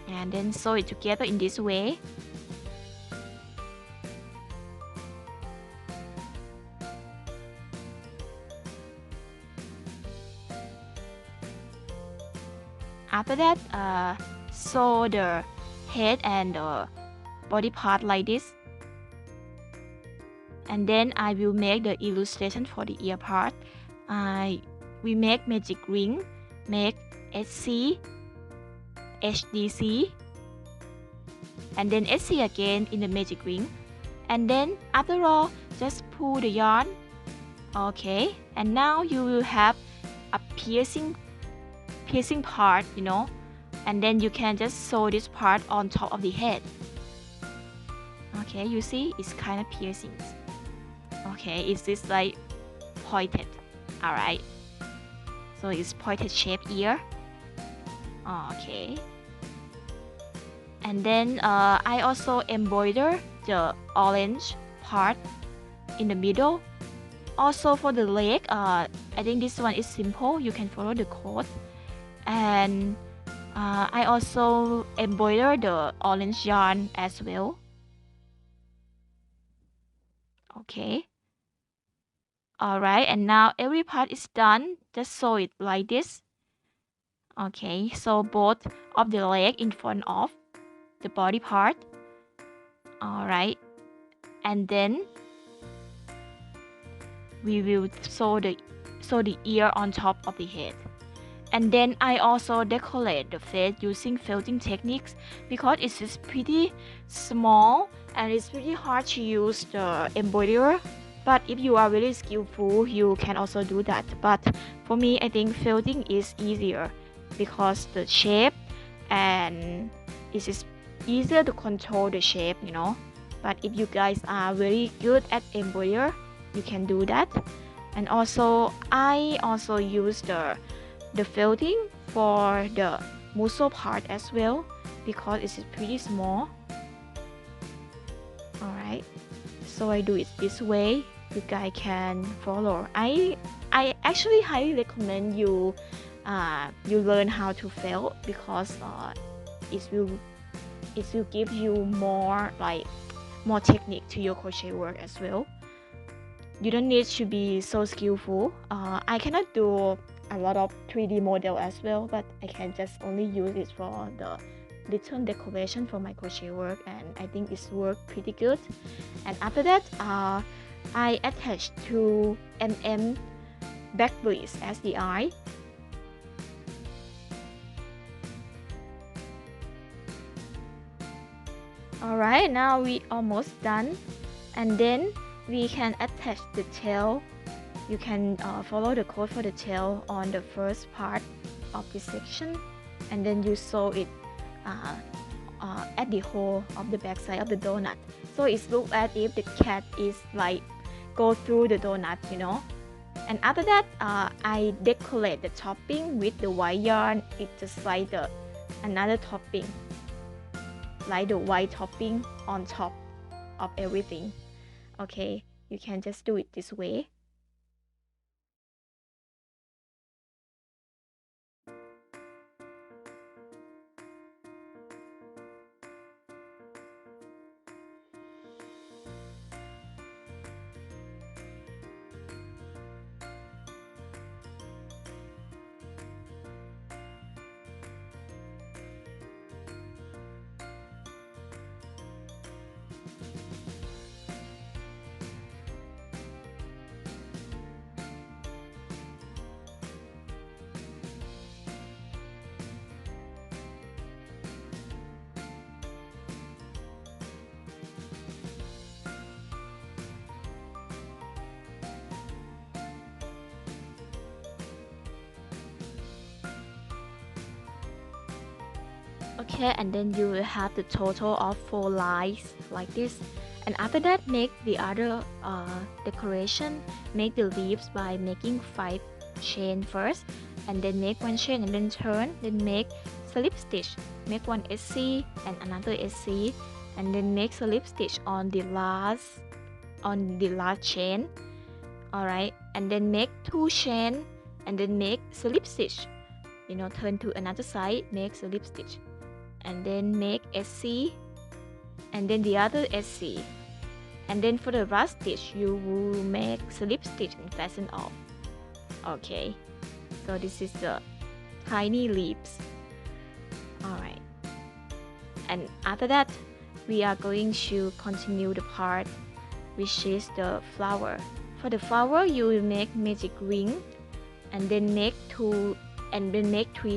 and then sew it together in this way. After that, sew the head and the body part like this, and then I will make the illustration for the ear part. We make magic ring, make SC, HDC, and then SC again in the magic ring, and then after all just pull the yarn. Okay, and now you will have a piercing part, and then you can just sew this part on top of the head. Okay, you see it's kind of piercing. Okay, is this like pointed? All right, so it's pointed shape ear. Okay, and then I also embroider the orange part in the middle. Also for the leg, I think this one is simple. You can follow the code. And I also embroider the orange yarn as well. Okay. Alright, and now every part is done. Just sew it like this. Okay, so both of the leg in front of the body part. Alright, and then we will sew the ear on top of the head. And then I also decorate the face using felting techniques because it's just pretty small and it's pretty hard to use the embroiderer. But if you are really skillful, you can also do that. But for me, I think felting is easier because the shape and it's just easier to control the shape, you know. But if you guys are very good at embroidery, you can do that. And also, I also use the felting for the muzzle part as well because it's pretty small. Alright, so I do it this way. You guys can follow. I actually highly recommend you you learn how to felt because it will give you more technique to your crochet work as well. You don't need to be so skillful. I cannot do a lot of 3D model as well, but I can just only use it for the little decoration for my crochet work, and I think it's worked pretty good. And after that, I attached to back breeze as the eye. Alright, now we almost done, and then we can attach the tail. You can follow the code for the tail on the first part of this section, and then you sew it at the hole of the back side of the donut. So it looks as if the cat is like go through the donut, you know. And after that, I decorate the topping with the white yarn. It's just like another topping, like the white topping on top of everything. Okay, you can just do it this way. Okay, and then you will have the total of 4 lines like this. And after that, make the other decoration. Make the leaves by making 5 chain first, and then make 1 chain and then turn, then make slip stitch. Make 1 SC and another SC, and then make slip stitch on the last chain. Alright, and then make 2 chain and then make slip stitch. You know, turn to another side, make slip stitch, and then make SC, and then the other SC, and then for the last stitch you will make slip stitch and fasten off. Okay, so this is the tiny leaves. Alright, and after that we are going to continue the part which is the flower. For the flower, you will make magic ring, and then make 3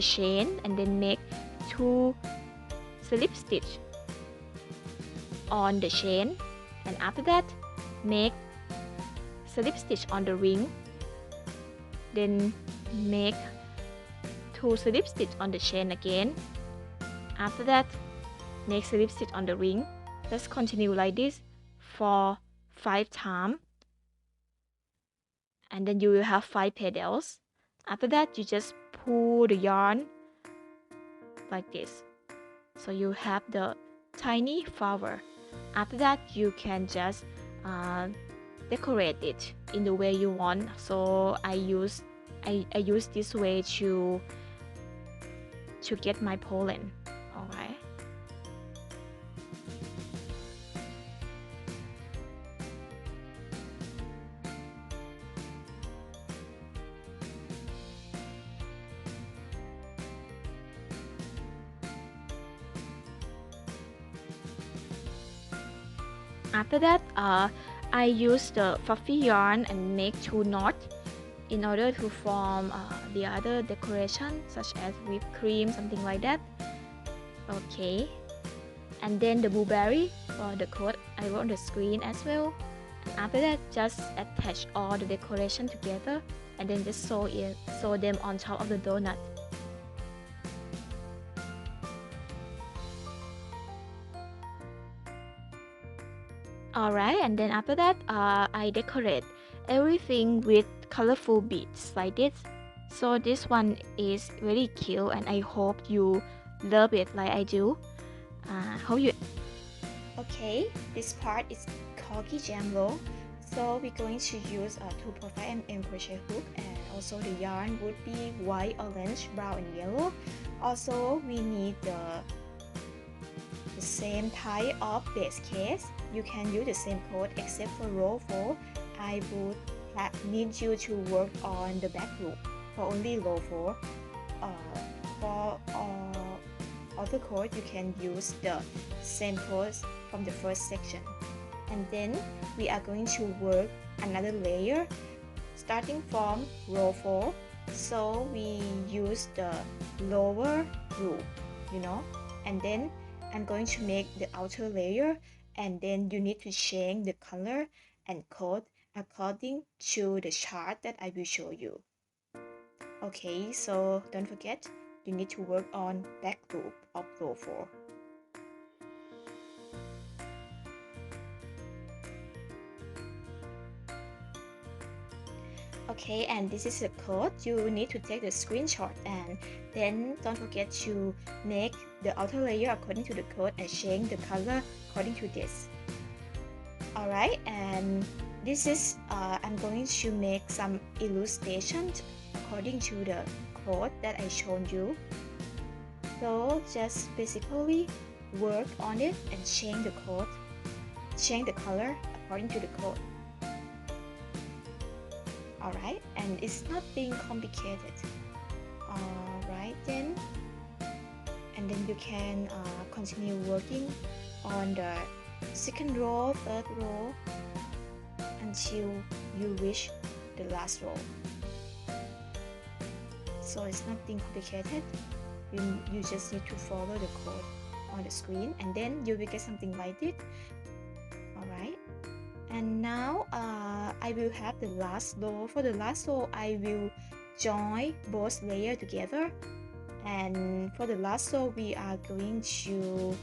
chain, and then make 2 slip stitch on the chain, and after that make slip stitch on the ring, then make 2 slip stitch on the chain again. After that, make slip stitch on the ring. Let's continue like this for 5 times. and then you will have 5 petals. After that, you just pull the yarn like this, so you have the tiny flower. After that, you can just decorate it in the way you want. So I use this way to get my pollen. All right. After that, I use the fluffy yarn and make 2 knots in order to form the other decoration, such as whipped cream, something like that. Okay, and then the blueberry for the code I wrote on the screen as well. And after that, just attach all the decoration together and then just sew them on top of the donut. Alright, and then after that, I decorate everything with colorful beads like this. So this one is very cute and I hope you love it like I do. Hope you... Okay, this part is Corgi Jam Roll. So we're going to use a 2.5mm crochet hook, and also the yarn would be white, orange, brown and yellow. Also we need the same type of base case. You can use the same code except for row 4. I would need you to work on the back loop for only row 4. For other code, you can use the same codes from the first section. And then we are going to work another layer starting from row 4. So we use the lower loop, and then I'm going to make the outer layer, and then you need to change the color and code according to the chart that I will show you. Okay, so don't forget, you need to work on back loop of row 4. Okay, and this is the code. You need to take the screenshot, and then don't forget to make the outer layer according to the code and change the color according to this. Alright, and this is I'm going to make some illustrations according to the code that I showed you. So just basically work on it and change the code, change the color according to the code. Alright, and it's not being complicated. Alright then, and then you can continue working on the second row, third row until you reach the last row. So it's not being complicated. You just need to follow the code on the screen, and then you will get something like this. Alright, and now I will have the last row. For the last row, I will join both layers together, and for the last row we are going to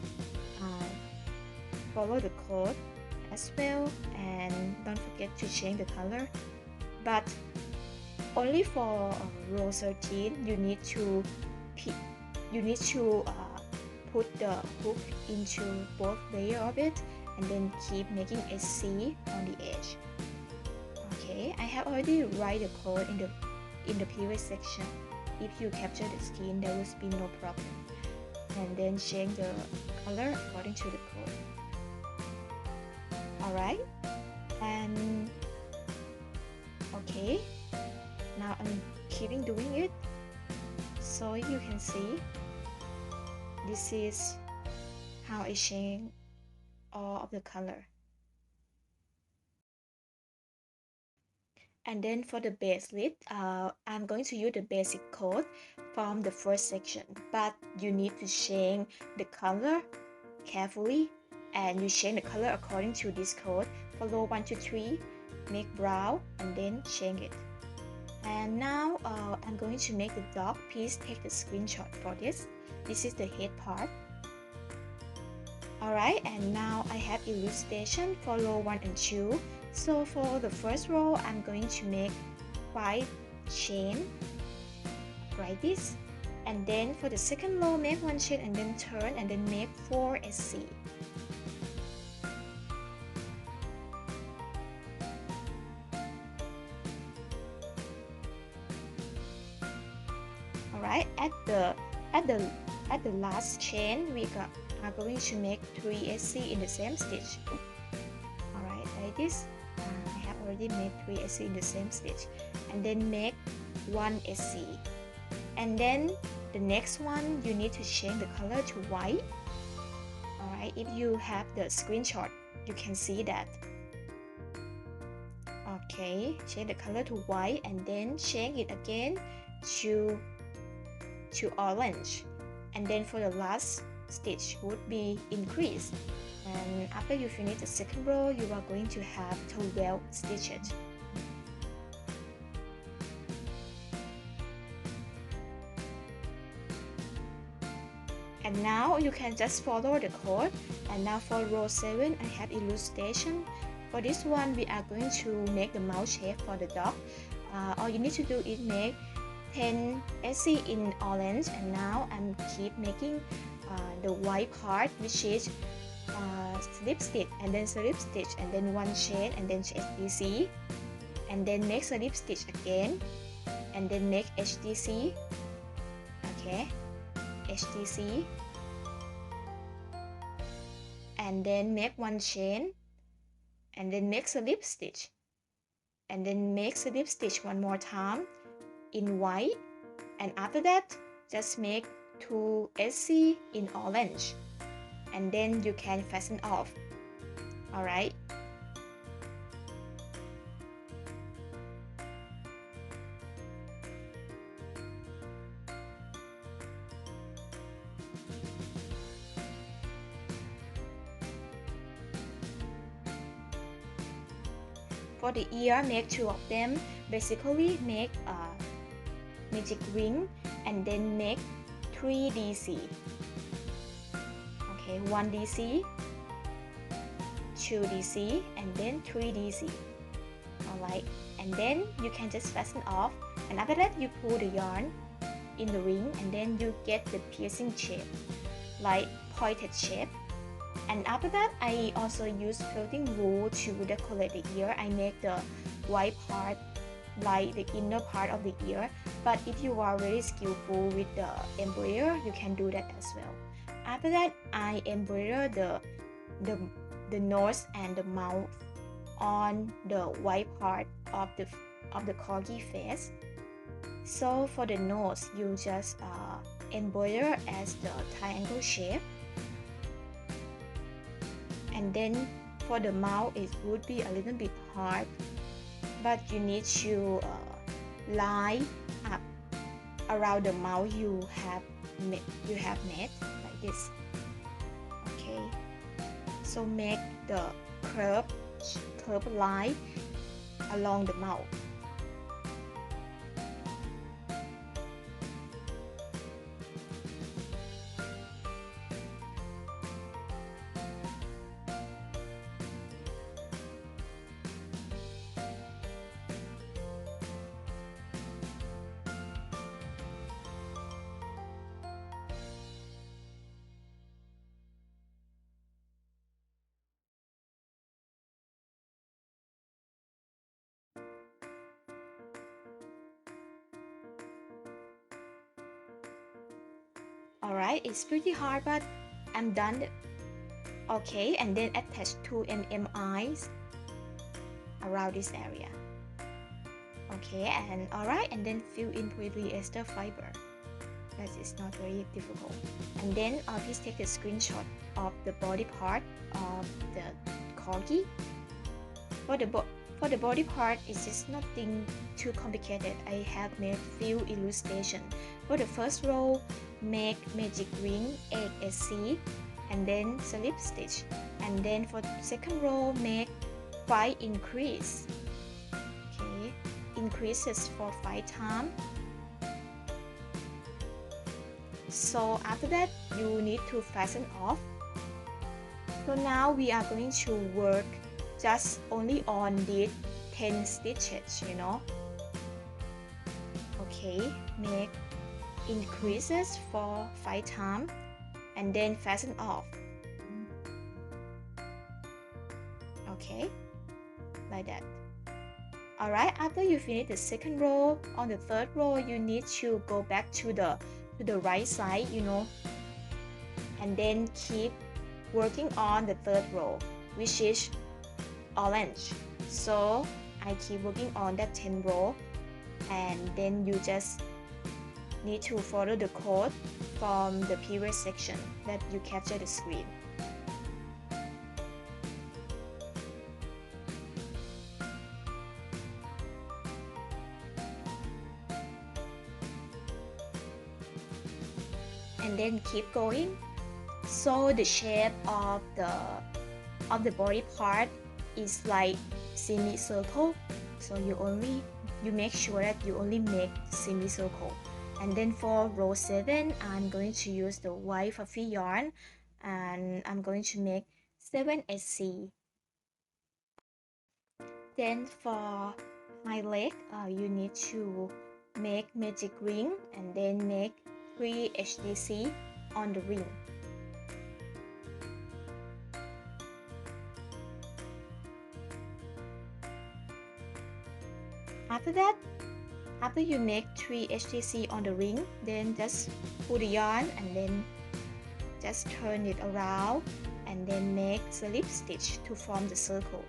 follow the code as well, and don't forget to change the color. But only for row 13, you need to put the hook into both layers of it, and then keep making a C on the edge. Okay, I have already write the code in the previous section. If you capture the screen, there will be no problem. And then change the color according to the code. Alright, and okay, now I'm keeping doing it, so you can see this is how I change all of the color. And then for the base lid, I'm going to use the basic code from the first section, but you need to change the color carefully, and you change the color according to this code. Follow 1, 2, 3, make brown, and then change it. And now I'm going to make the dog. Please take the screenshot for this. This is the head part. Alright, and now I have illustration for row 1 and 2. So for the first row, I'm going to make 5 chain like this, and then for the second row make 1 chain and then turn and then make 4 SC. Alright, at the last chain we are going to make 3 SC in the same stitch. Alright, like this. I have already made 3 SC in the same stitch, and then make 1 SC. And then the next one you need to change the color to white. Alright, if you have the screenshot you can see that. Okay, change the color to white and then change it again to orange, and then for the last stitch would be increase, and after you finish the second row you are going to have 12 stitches. And now you can just follow the code. And now for row 7 I have illustration. For this one we are going to make the mouth shape for the dog. All you need to do is make 10 SC in orange, and now I'm keep making the white part, which is slip stitch and then slip stitch and then 1 chain and then HDC, and then make slip stitch again and then make HDC. Okay, HDC, and then make 1 chain and then make slip stitch and then make slip stitch one more time in white, and after that just make 2 SC in orange, and then you can fasten off. Alright, for the ear make 2 of them. Basically make a magic ring and then make 3 DC. Okay, 1 DC, 2 DC, and then 3 DC. Alright, and then you can just fasten off, and after that you pull the yarn in the ring and then you get the piercing shape, like pointed shape. And after that I also use floating wool to decorate the ear. I make the white part like the inner part of the ear, but if you are very skillful with the embroider you can do that as well. After that I embroider the nose and the mouth on the white part of the corgi face. So for the nose you just embroider as the triangle shape, and then for the mouth it would be a little bit hard, but you need to line up around the mouth you have made like this. Okay, so make the curve line along the mouth. Alright, it's pretty hard but I'm done. Okay, and then attach 2 MMIs around this area. Okay, and alright, and then fill in polyester fiber. That is not very difficult. And then please take a screenshot of the body part of the corgi. For the body part, it's just nothing too complicated. I have made few illustrations. For the first row, make magic ring 8 SC and then slip stitch, and then for the second row make 5 increase. Okay, increases for 5 times. So after that you need to fasten off. So now we are going to work just only on the 10 stitches, you know. Okay, make increases for 5 times and then fasten off. Okay, like that. Alright, after you finish the second row, on the third row you need to go back to the right side, you know, and then keep working on the third row, which is orange. So I keep working on that 10 row, and then you just need to follow the code from the previous section that you capture the screen. And then keep going. So the shape of the body part is like semicircle. So you make sure that you only make semicircle. And then for row 7, I'm going to use the white fluffy yarn, and I'm going to make 7 SC. Then for my leg, you need to make magic ring and then make 3 HDC on the ring. After that, after you make 3 HTC on the ring, then just pull the yarn and then just turn it around and then make slip stitch to form the circle.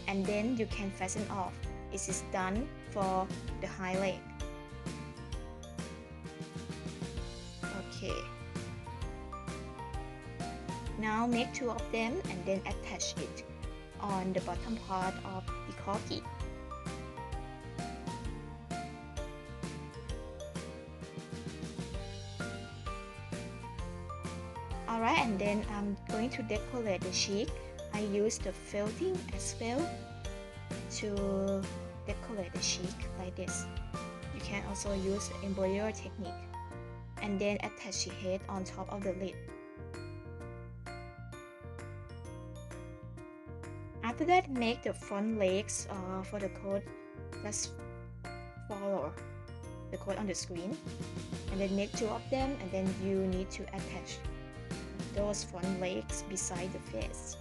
And then you can fasten off. It is done for the hind leg. Okay. Now make 2 of them and then attach it on the bottom part of the corgi. Alright, and then I'm going to decorate the cheek. I use the felting as well to decorate the cheek like this. You can also use the embroidery technique. And then attach the head on top of the lid. After that, make the front legs for the code. Just follow the code on the screen. And then make 2 of them, and then you need to attach those front legs beside the face.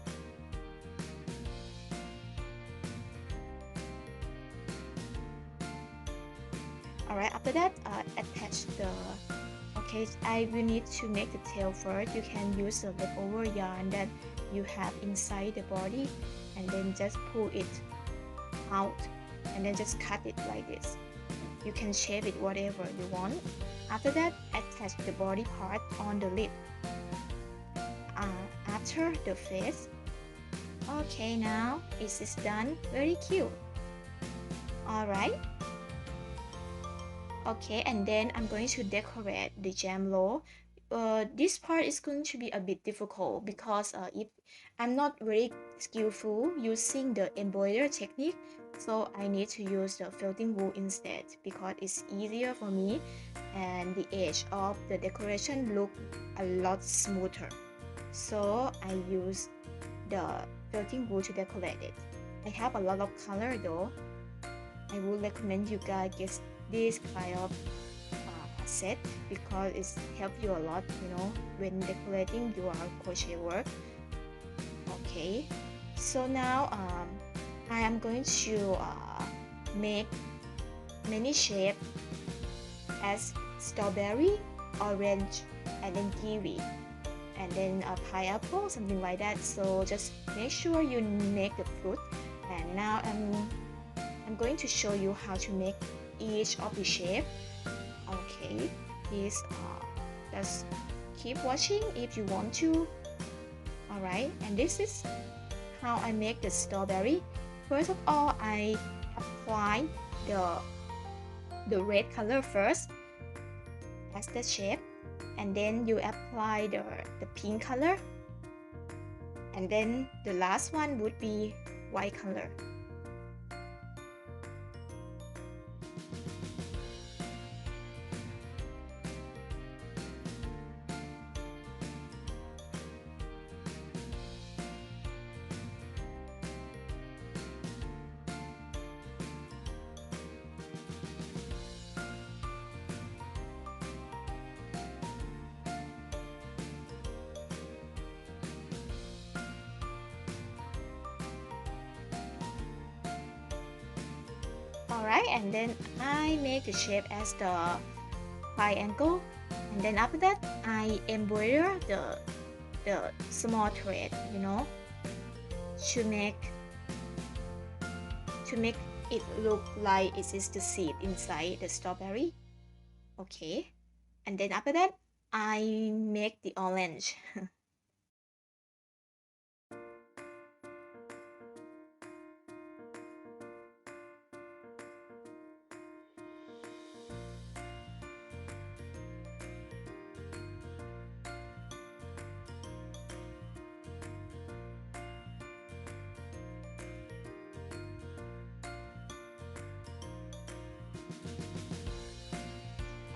Alright, after that, attach the... Okay, I will need to make the tail first. You can use the leftover yarn that you have inside the body and then just pull it out and then just cut it like this. You can shape it whatever you want. After that, attach the body part on the lid. After the face. Okay, now it is done. Very cute. Alright. Okay, and then I'm going to decorate the jam roll. This part is going to be a bit difficult because if I'm not very skillful using the embroidery technique, so I need to use the felting wool instead because it's easier for me and the edge of the decoration look a lot smoother. So I use the felting wool to decorate it. I have a lot of color though. I would recommend you guys get this kind of set because it helps you a lot, you know, when decorating your crochet work. Okay, so now I am going to make many shapes as strawberry, orange, and then kiwi, and then a pineapple, something like that. So just make sure you make the fruit. And now I'm going to show you how to make each of the shape. Okay, please just keep watching if you want to. Alright, and this is how I make the strawberry. First of all, I apply the red color first as the shape, and then you apply the pink color, and then the last one would be white color. Alright, and then I make the shape as the triangle, and then after that I embroider the small thread, you know, to make it look like it is the seed inside the strawberry. Okay, and then after that I make the orange.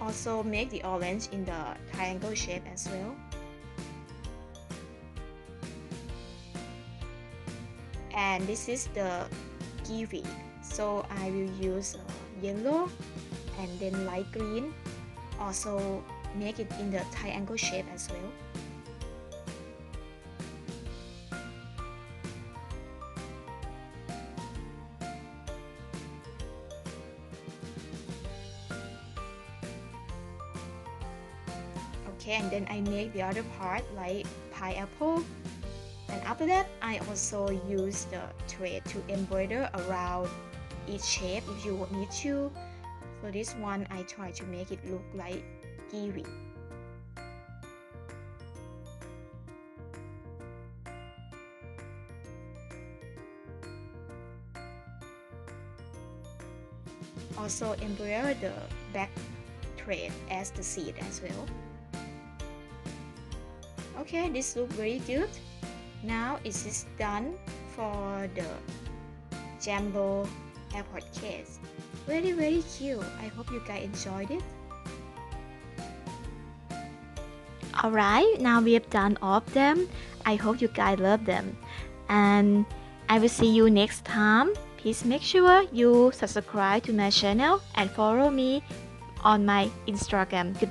Also make the orange in the triangle shape as well. And this is the kiwi, so I will use yellow and then light green. Also make it in the triangle shape as well. Okay, and then I make the other part like pineapple. And after that, I also use the thread to embroider around each shape if you need to. So this one, I try to make it look like kiwi. Also embroider the back thread as the seed as well. Okay, this looks very good. Now it is done for the Jam Roll Airpod case. Very cute. I hope you guys enjoyed it. Alright, now we have done all of them. I hope you guys love them. And I will see you next time. Please make sure you subscribe to my channel and follow me on my Instagram. Goodbye.